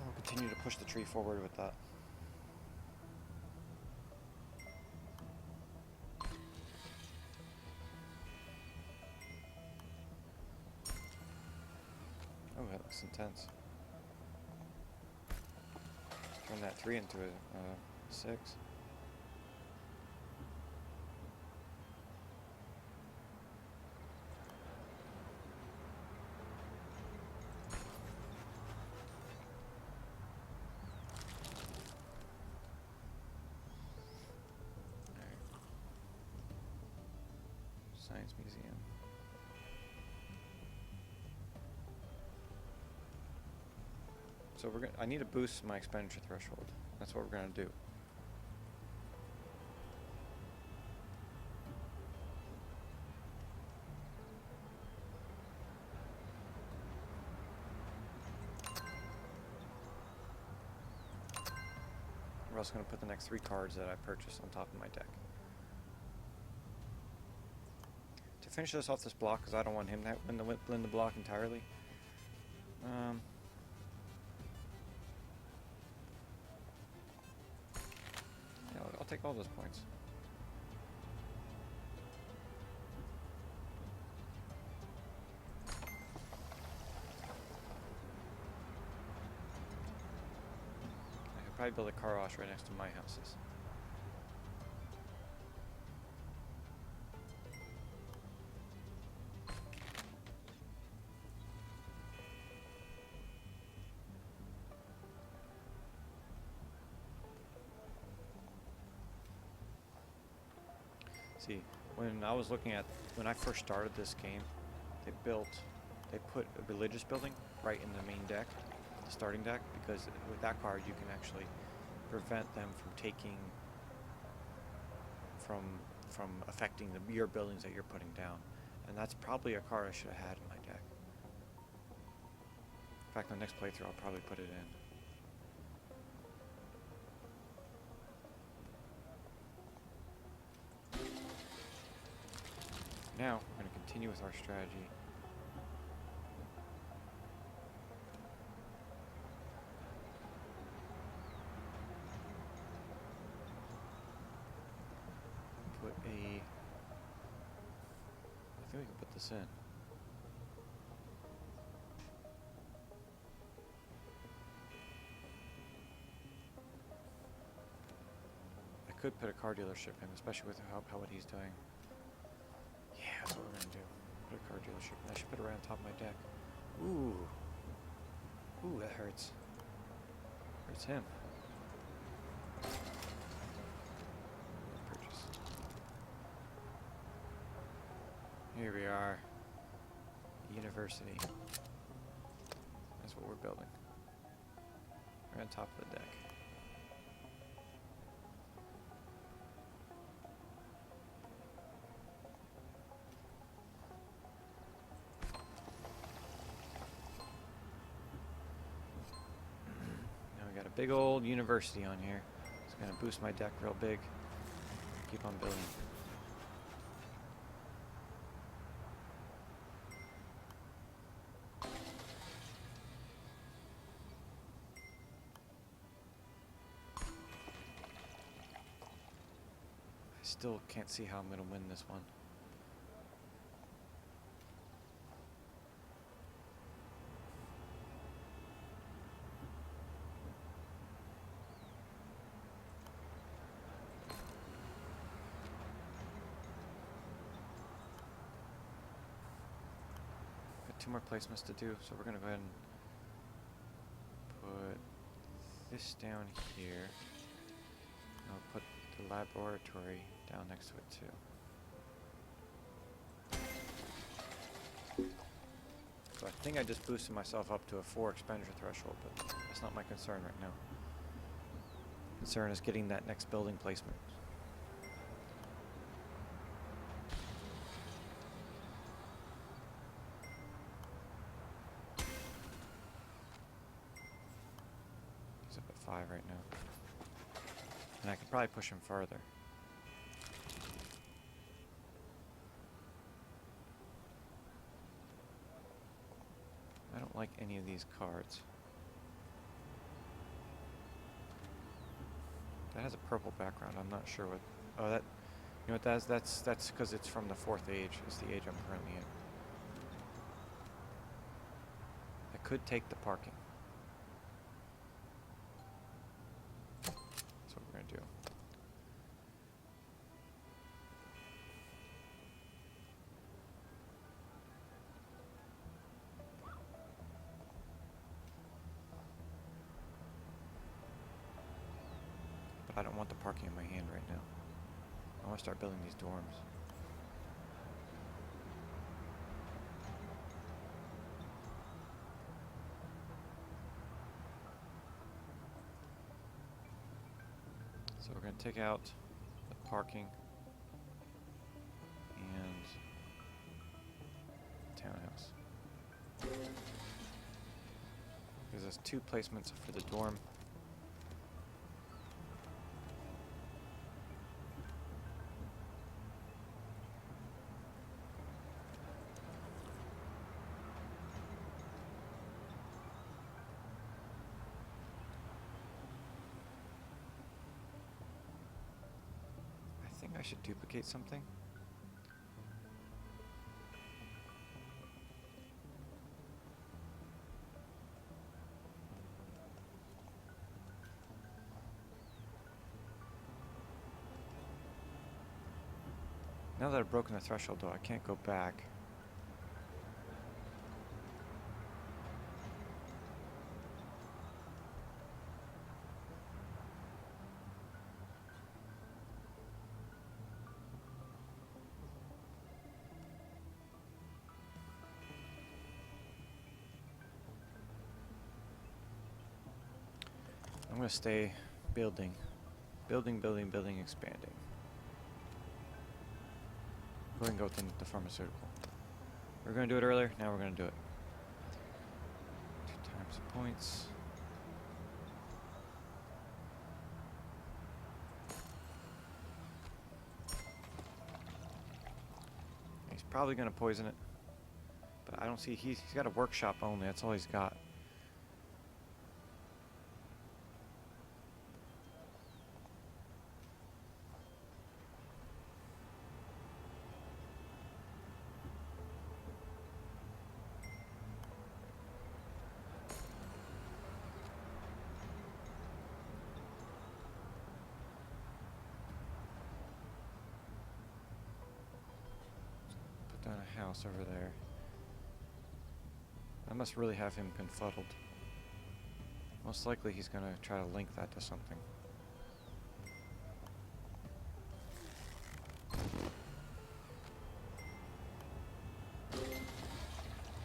Speaker 1: I'll continue to push the tree forward with that. Oh, that looks intense. Turn that 3 into a 6. Science Museum. So I need to boost my expenditure threshold. That's what we're gonna do. We're also gonna put the next 3 cards that I purchased on top of my deck. To finish this off this block, because I don't want him to win the block entirely. Yeah, I'll take all those points. I could probably build a car wash right next to my houses. See, when I first started this game, they put a religious building right in the main deck, the starting deck, because with that card you can actually prevent them from affecting your buildings that you're putting down. And that's probably a card I should have had in my deck. In fact, the next playthrough I'll probably put it in. Now, I'm going to continue with our strategy. Put a... I think we can put this in. I could put a car dealership in, especially with how what he's doing. Yeah, that's what we're gonna do. Put a car dealership. I should put it right on top of my deck. Ooh. Ooh, that hurts. Hurts him. Purchase. Here we are. University. That's what we're building. Right on top of the deck. Big old university on here. It's gonna boost my deck real big. Keep on building. I still can't see how I'm gonna win this one. Two more placements to do, so we're gonna go ahead and put this down here. I'll put the laboratory down next to it too. So I think I just boosted myself up to a 4 expenditure threshold, but that's not my concern right now. Concern is getting that next building placement. He's up at 5 right now. And I could probably push him further. I don't like any of these cards. That has a purple background. I'm not sure what. Oh, that. You know what that is? That's because it's from the 4th age. It's the age I'm currently in. I could take the parking. That's what we're gonna do. I don't want the parking in my hand right now. I want to start building these dorms. So we're going to take out the parking and townhouse. Gives us 2 placements for the dorm. I should duplicate something. Now that I've broken the threshold though, I can't go back. I'm going to stay building. Building, expanding. Go ahead and go with the pharmaceutical. We were going to do it earlier, now we're going to do it. 2 times points. He's probably going to poison it. But I don't see... He's got a workshop only. That's all he's got. Put down a house over there. I must really have him confuddled. Most likely he's going to try to link that to something.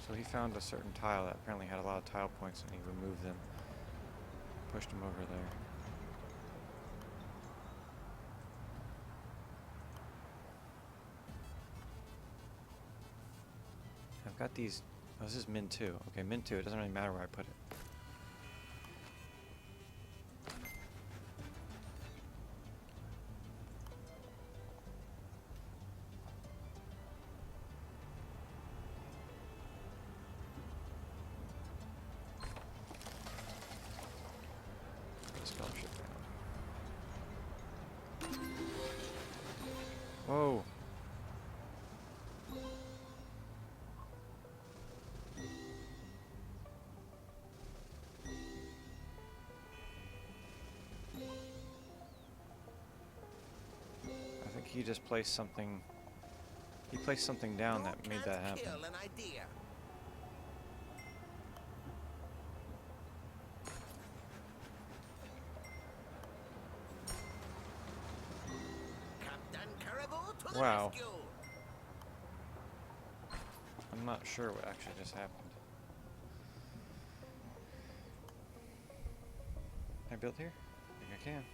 Speaker 1: So he found a certain tile that apparently had a lot of tile points, and he removed them. Pushed him over there. I've got these... Oh, this is min 2. Okay, min 2. It doesn't really matter where I put it. Scholarship round. Whoa. I think he just placed something. He placed something down that made that happen.
Speaker 2: Kill an idea. Captain Caribou to the
Speaker 1: Wow.
Speaker 2: rescue.
Speaker 1: I'm not sure what actually just happened. Can I build here? I think I can.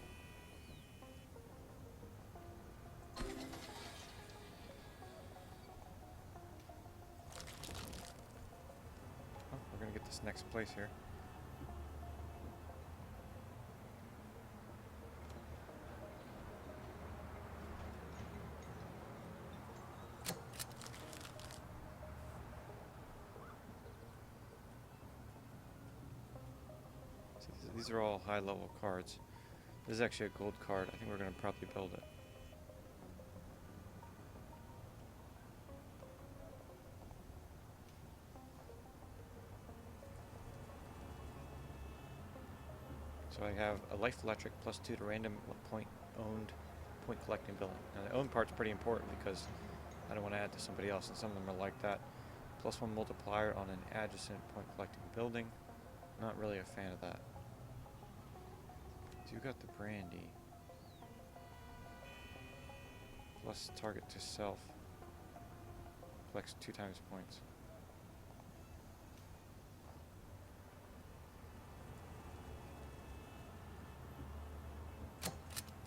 Speaker 1: Oh, we're gonna get this next place here. These are all high-level cards. This is actually a gold card. I think we're going to probably build it. So I have a life electric plus 2 to random point collecting building. Now the owned part's pretty important because I don't want to add to somebody else, and some of them are like that. Plus 1 multiplier on an adjacent point collecting building. Not really a fan of that. You got the brandy. Plus target to self. Collects 2 times points.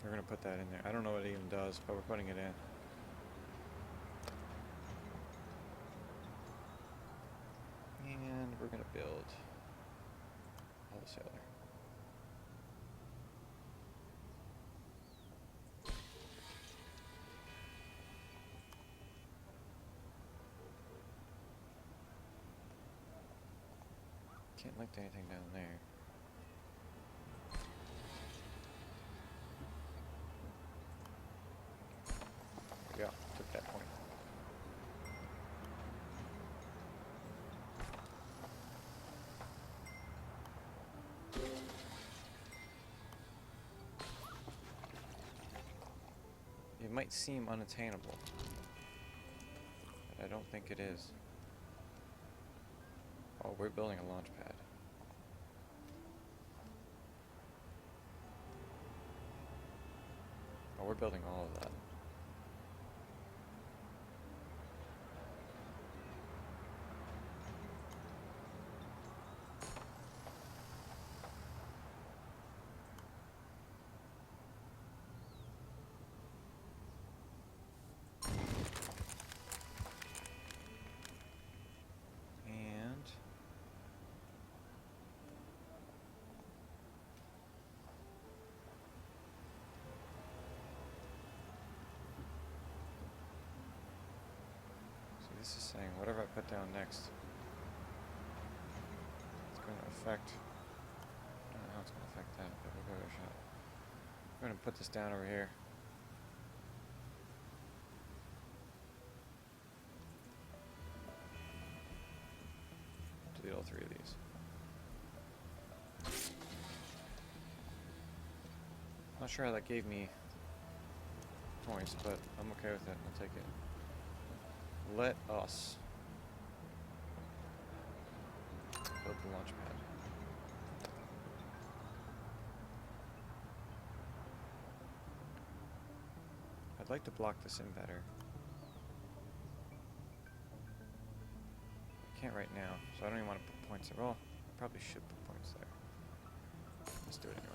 Speaker 1: We're gonna put that in there. I don't know what it even does, but we're putting it in. And we're gonna build wholesaler. Can't link to anything down there. There we go. Took that point. It might seem unattainable, but I don't think it is. Oh, we're building a launch pad. Oh, we're building all of that. this is saying whatever I put down next, it's going to affect. I don't know how it's going to affect that, but we'll give it a shot. I'm going to put this down over here. Delete all 3 of these. Not sure how that gave me points, but I'm okay with it. I'll take it. Let us build the launch pad. I'd like to block this in better. I can't right now, so I don't even want to put points there. Well, I probably should put points there. Let's do it anyway.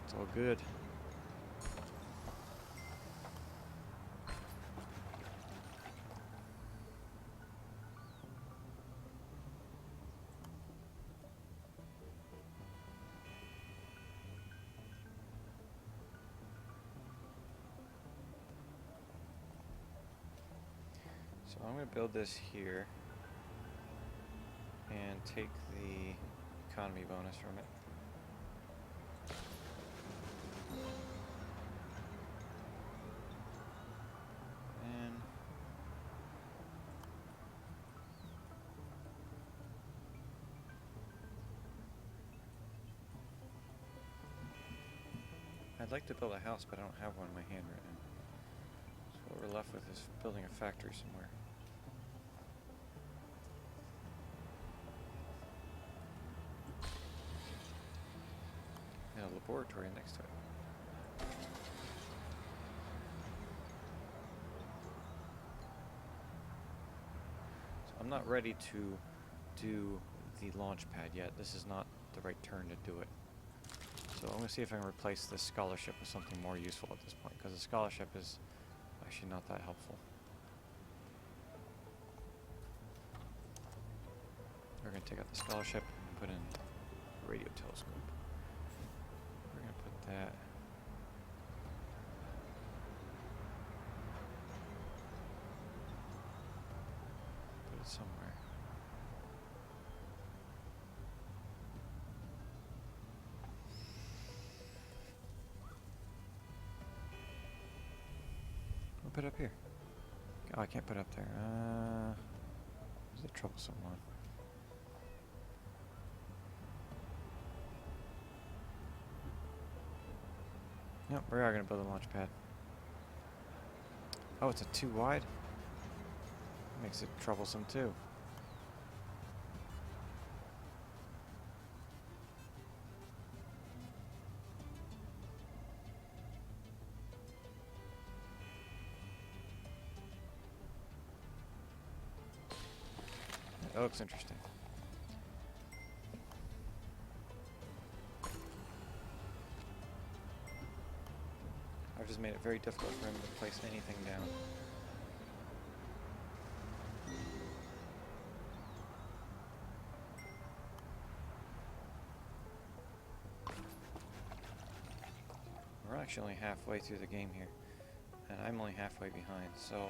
Speaker 1: It's all good. So I'm going to build this here and take the economy bonus from it. And I'd like to build a house, but I don't have one in my hand right now. So what we're left with is building a factory somewhere. And a laboratory next to it. So I'm not ready to do the launch pad yet. This is not the right turn to do it. So I'm going to see if I can replace this scholarship with something more useful at this point, because the scholarship is actually not that helpful. We're going to take out the scholarship and put in a radio telescope. We're going to put that. Put it somewhere. I'll put it up here. Oh, I can't put it up there. Where's the troublesome one? Yep, we are going to build a launch pad. Oh, it's a 2 wide? Makes it troublesome too. That looks interesting. I've just made it very difficult for him to place anything down. We're actually only halfway through the game here, and I'm only halfway behind, so...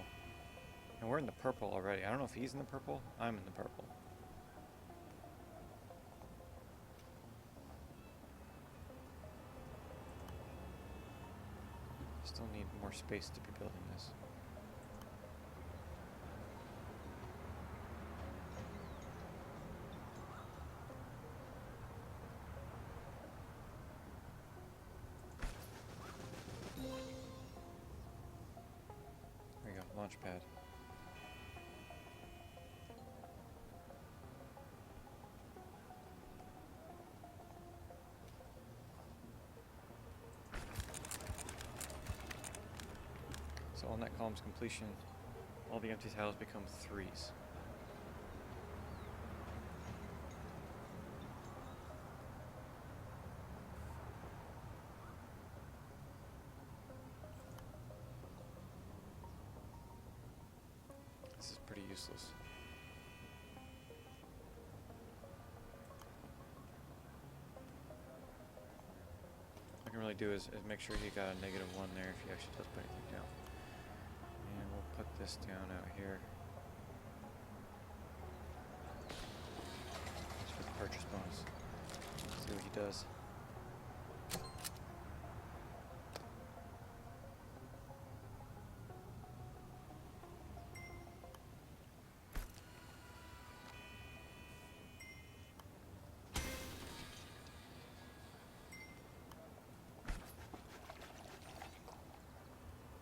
Speaker 1: And we're in the purple already. I don't know if he's in the purple. I'm in the purple. Still need more space to be building this. There we go, launch pad. So on that column's completion, all the empty tiles become 3s. This is pretty useless. really do is make sure you got a -1 there if he actually does put anything down. And we'll put this down out here. Just for the purchase bonus. See what he does.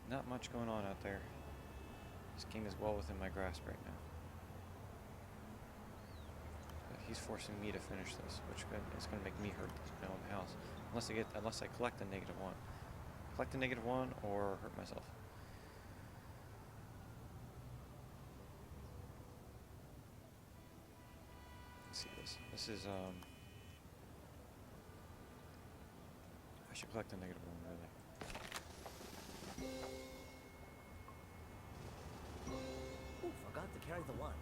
Speaker 1: Not much going on out there. This king is well within my grasp right now. But he's forcing me to finish this, which is going to make me hurt my own house. Unless I collect a -1. Collect a -1 or hurt myself. Let's see this. This is I should collect a -1 really.
Speaker 2: Ooh, forgot to carry the 1.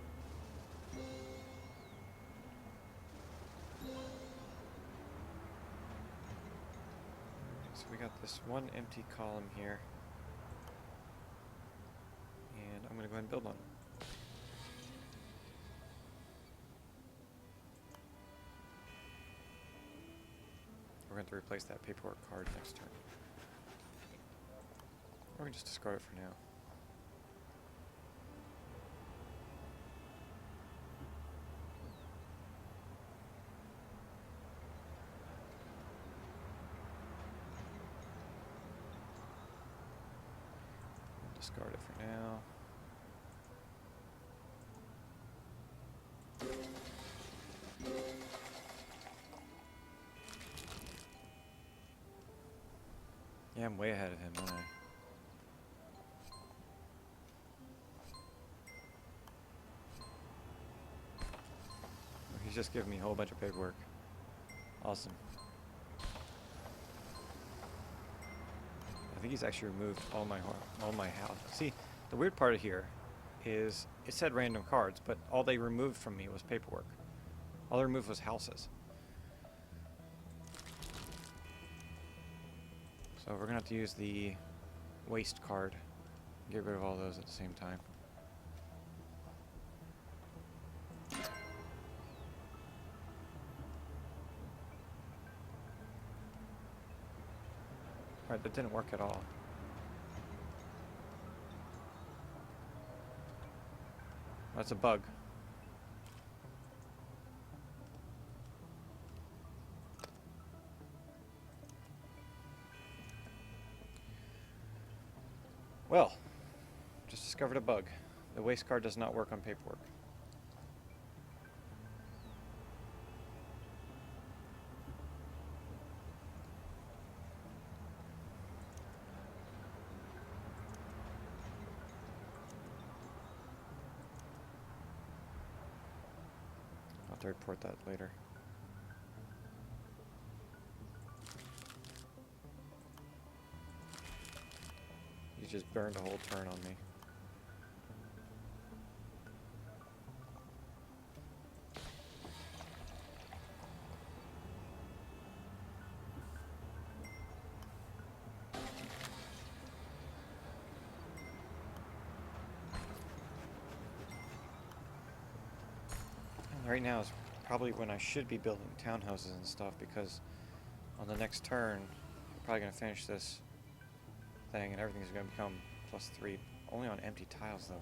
Speaker 1: So we got this one empty column here, and I'm going to go ahead and build on it. We're going to have to replace that paperwork card next turn. Or we can just discard it for now. Discard it for now. Yeah, I'm way ahead of him, aren't I? He's just giving me a whole bunch of paperwork. Awesome. I think he's actually removed all my house. See, the weird part here is it said random cards, but all they removed from me was paperwork. All they removed was houses. So we're gonna have to use the waste card. Get rid of all those at the same time. Alright, that didn't work at all. That's a bug. Well, just discovered a bug. The waste card does not work on paperwork. I'll have to report that later. You just burned a whole turn on me. And right now is probably when I should be building townhouses and stuff, because on the next turn, I'm probably going to finish this thing and everything's going to become +3. Only on empty tiles though.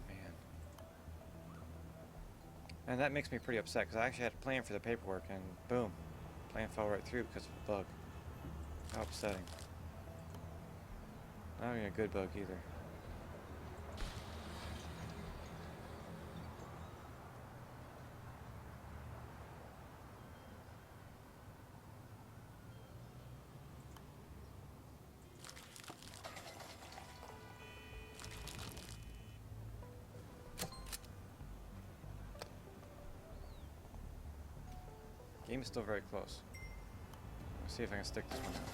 Speaker 1: Man. And that makes me pretty upset, because I actually had a plan for the paperwork and boom. Plan fell right through because of a bug. How upsetting. Not even a good bug either. Game is still very close. Let's see if I can stick this one out.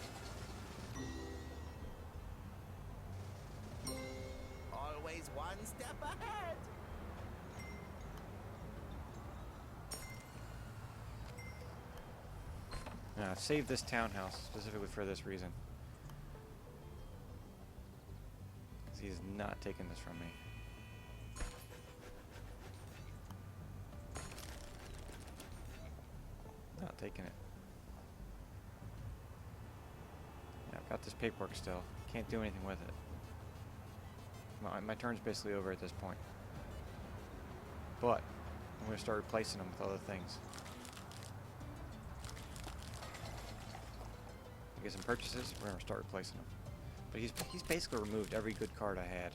Speaker 2: Always one step ahead.
Speaker 1: Now, I've saved this townhouse specifically for this reason. He's not taking this from me. Not taking it. Yeah, I've got this paperwork still. Can't do anything with it. My turn's basically over at this point. But I'm going to start replacing them with other things. I get some purchases, we're going to start replacing them. But he's basically removed every good card I had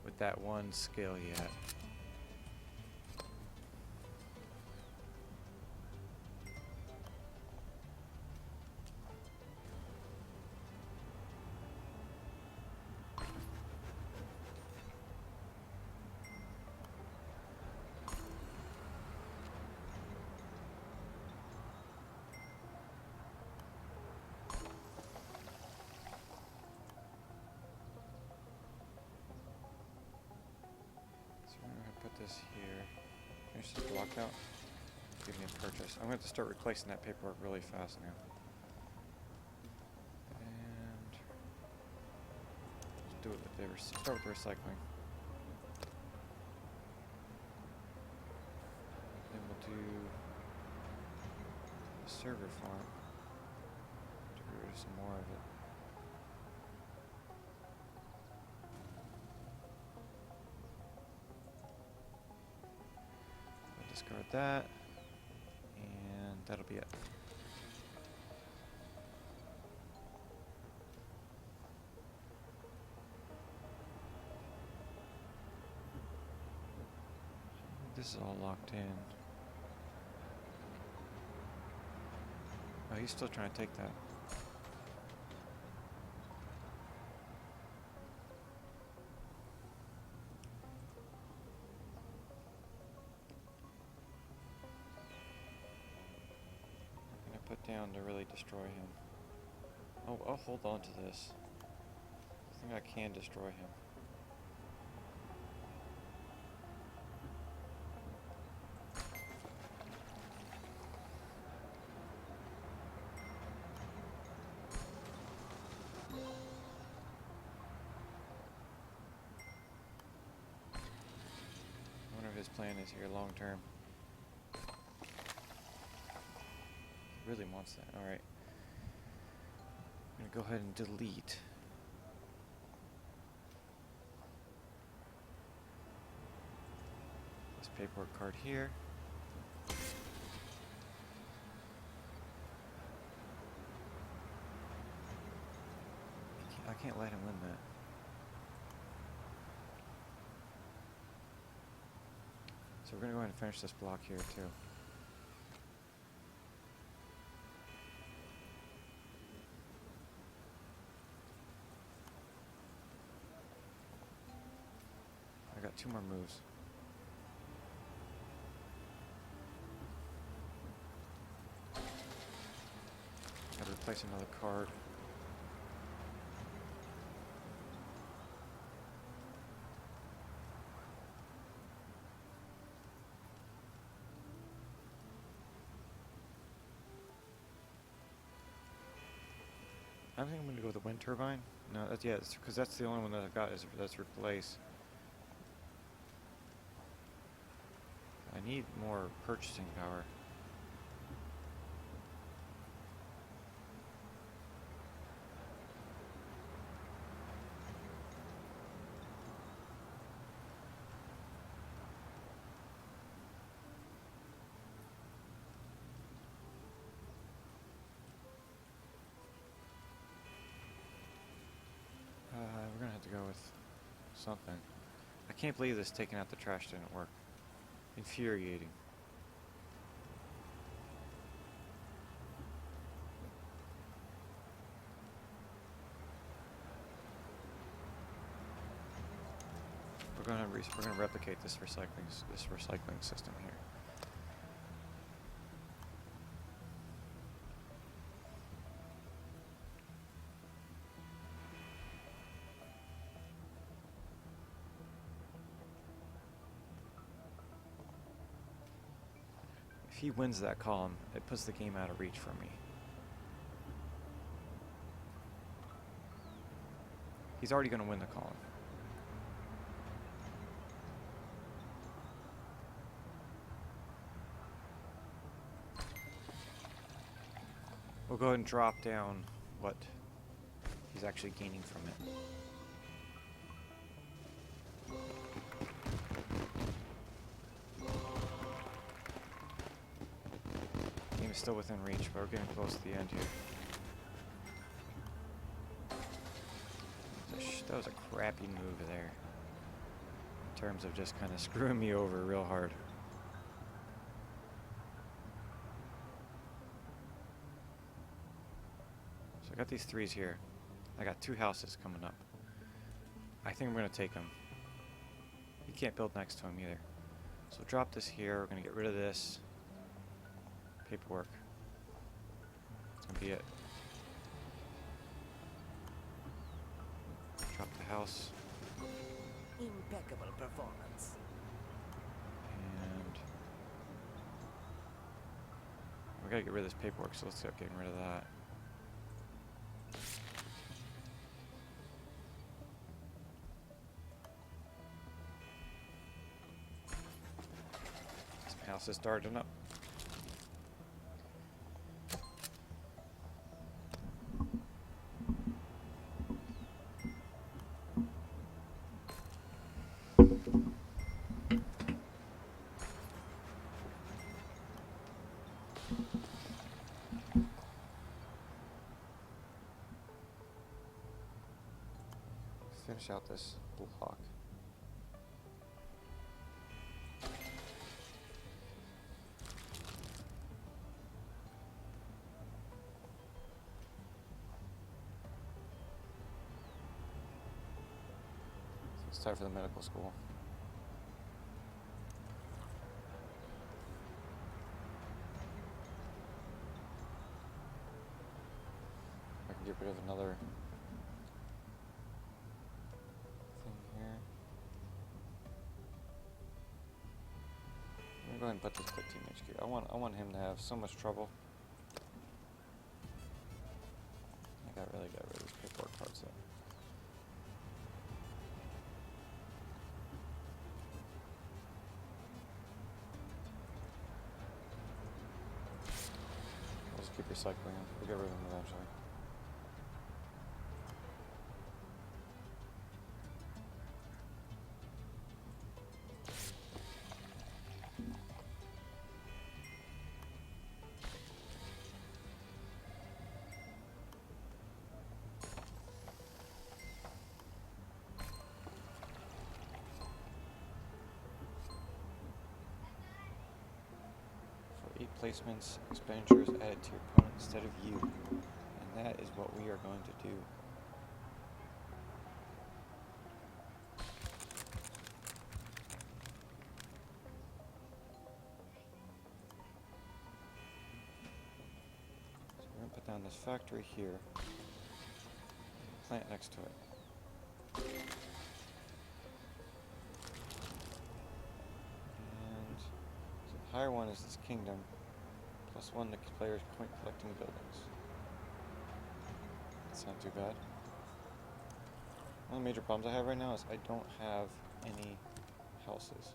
Speaker 1: with that one skill he had. This here. Finish this block out. Give me a purchase. I'm going to have to start replacing that paperwork really fast now. And let's do it with the start with recycling. Then we'll do the server farm. Get rid of some more of it. Discard that, and that'll be it. This is all locked in. Oh, he's still trying to take that. Put down to really destroy him. Oh, I'll hold on to this. I think I can destroy him. I wonder if his plan is here long term. Really wants that. Alright. I'm gonna go ahead and delete. This paperwork card here. I can't let him win that. So we're gonna go ahead and finish this block here too. I got 2 more moves. Gotta replace another card. I think I'm gonna go with the wind turbine. No, that's because that's the only one that I've got that's replace. I need more purchasing power. We're gonna have to go with something. I can't believe this taking out the trash didn't work. Infuriating. We're gonna replicate this recycling system here. If he wins that column, it puts the game out of reach for me. He's already going to win the column. We'll go ahead and drop down what he's actually gaining from it. Game is still within reach, but we're getting close to the end here. That was a crappy move there. In terms of just kind of screwing me over real hard. So I got these 3s here. I got 2 houses coming up. I think I'm going to take them. You can't build next to him either. So drop this here. We're going to get rid of this. Paperwork. That's going to be it. Drop the house.
Speaker 2: Impeccable performance.
Speaker 1: And we gotta get rid of this paperwork, so let's start getting rid of that. This house is starting up. Finish out this block. So it's time for the medical school. I can get rid of another go ahead and put this quick team HQ. I want him to have so much trouble. I really got rid of these paperwork parts though. I'll just keep recycling them. We'll get rid of them eventually. Placements, expenditures added to your opponent instead of you. And that is what we are going to do. So we're going to put down this factory here. Plant next to it. And so the higher one is this kingdom. +1 to players' point collecting buildings. That's not too bad. One of the major problems I have right now is I don't have any houses.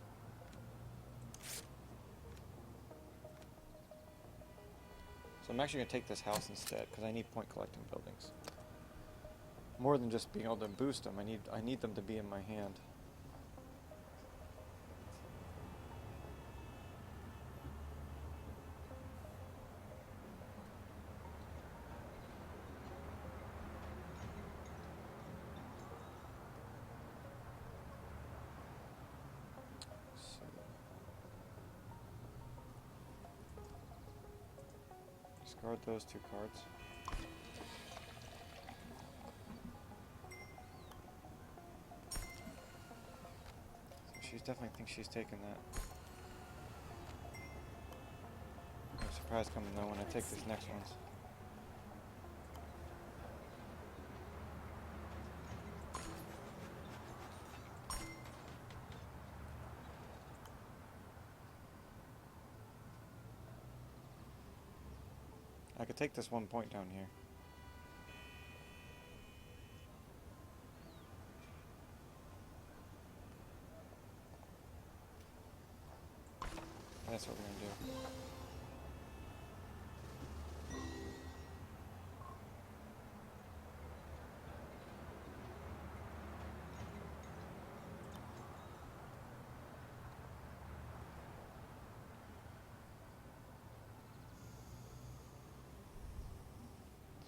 Speaker 1: So I'm actually going to take this house instead because I need point collecting buildings. More than just being able to boost them, I need them to be in my hand. Discard those 2 cards. So she definitely thinks she's taking that. No surprise coming though when I take this next one. I could take this 1 point down here. That's what we're gonna do.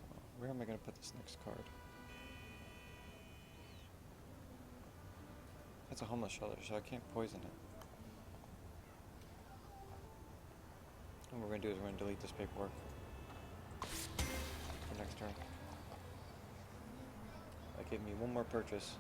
Speaker 1: So, where am I gonna put this next card? It's a homeless shelter, so I can't poison it. And what we're gonna do is we're gonna delete this paperwork for next turn. That gave me one more purchase.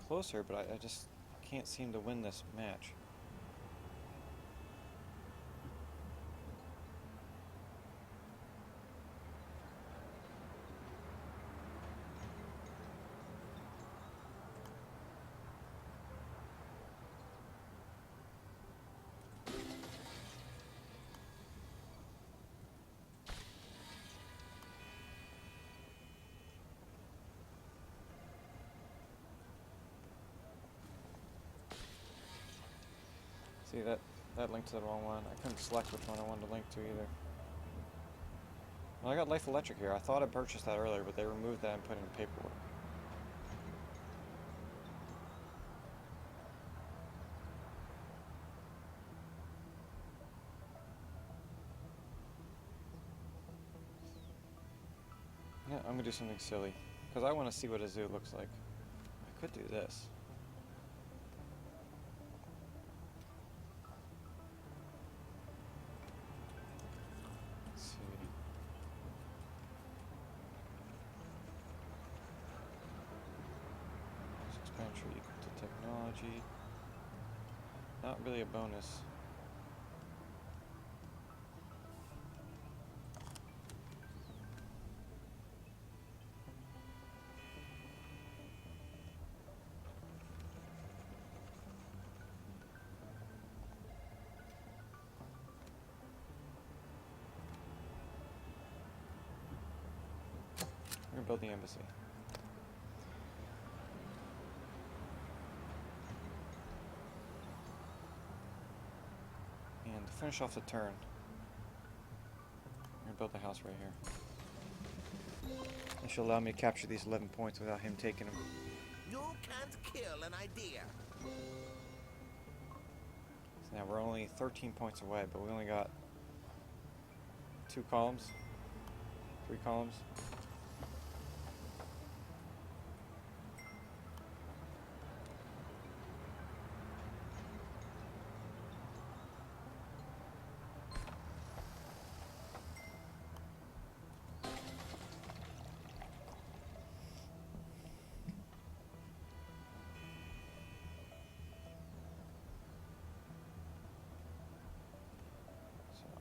Speaker 1: Closer, but I just can't seem to win this match. See, that linked to the wrong one. I couldn't select which one I wanted to link to either. Well, I got Life Electric here. I thought I purchased that earlier, but they removed that and put in paperwork. Yeah, I'm gonna do something silly. Because I want to see what a zoo looks like. I could do this. Let's see. Expenditure equal to technology. Not really a bonus. We're gonna build the embassy. And to finish off the turn, I'm gonna build the house right here. This should allow me to capture these 11 points without him taking them.
Speaker 2: You can't kill an idea.
Speaker 1: So now we're only 13 points away, but we only got 2 columns, 3 columns.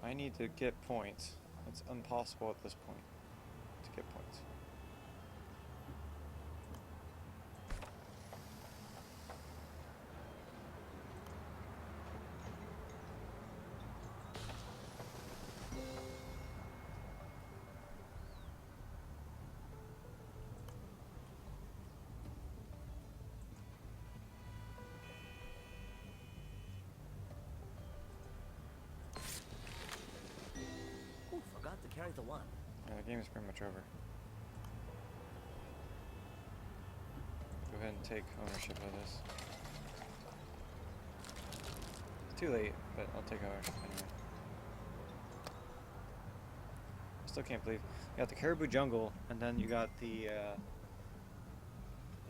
Speaker 1: I need to get points. It's impossible at this point to get points.
Speaker 2: Ooh, forgot to carry the one.
Speaker 1: Yeah, the game is pretty much over. Go ahead and take ownership of this. It's too late, but I'll take ownership anyway. Still can't believe you got the Caribou Jungle, and then you got the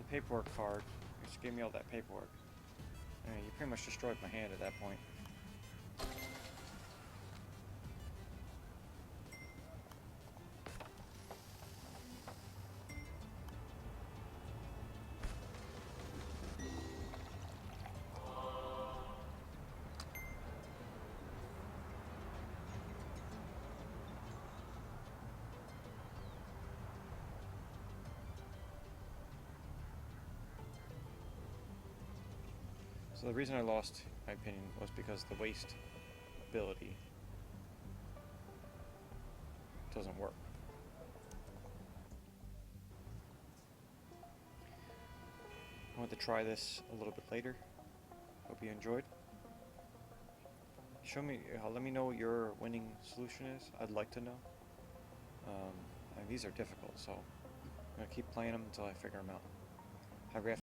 Speaker 1: paperwork card, which gave me all that paperwork. I mean, you pretty much destroyed my hand at that point. So the reason I lost my opinion was because the waste ability doesn't work. I want to try this a little bit later. Hope you enjoyed. Show me, let me know what your winning solution is. I'd like to know. I mean, these are difficult, so I'm gonna keep playing them until I figure them out. Have a great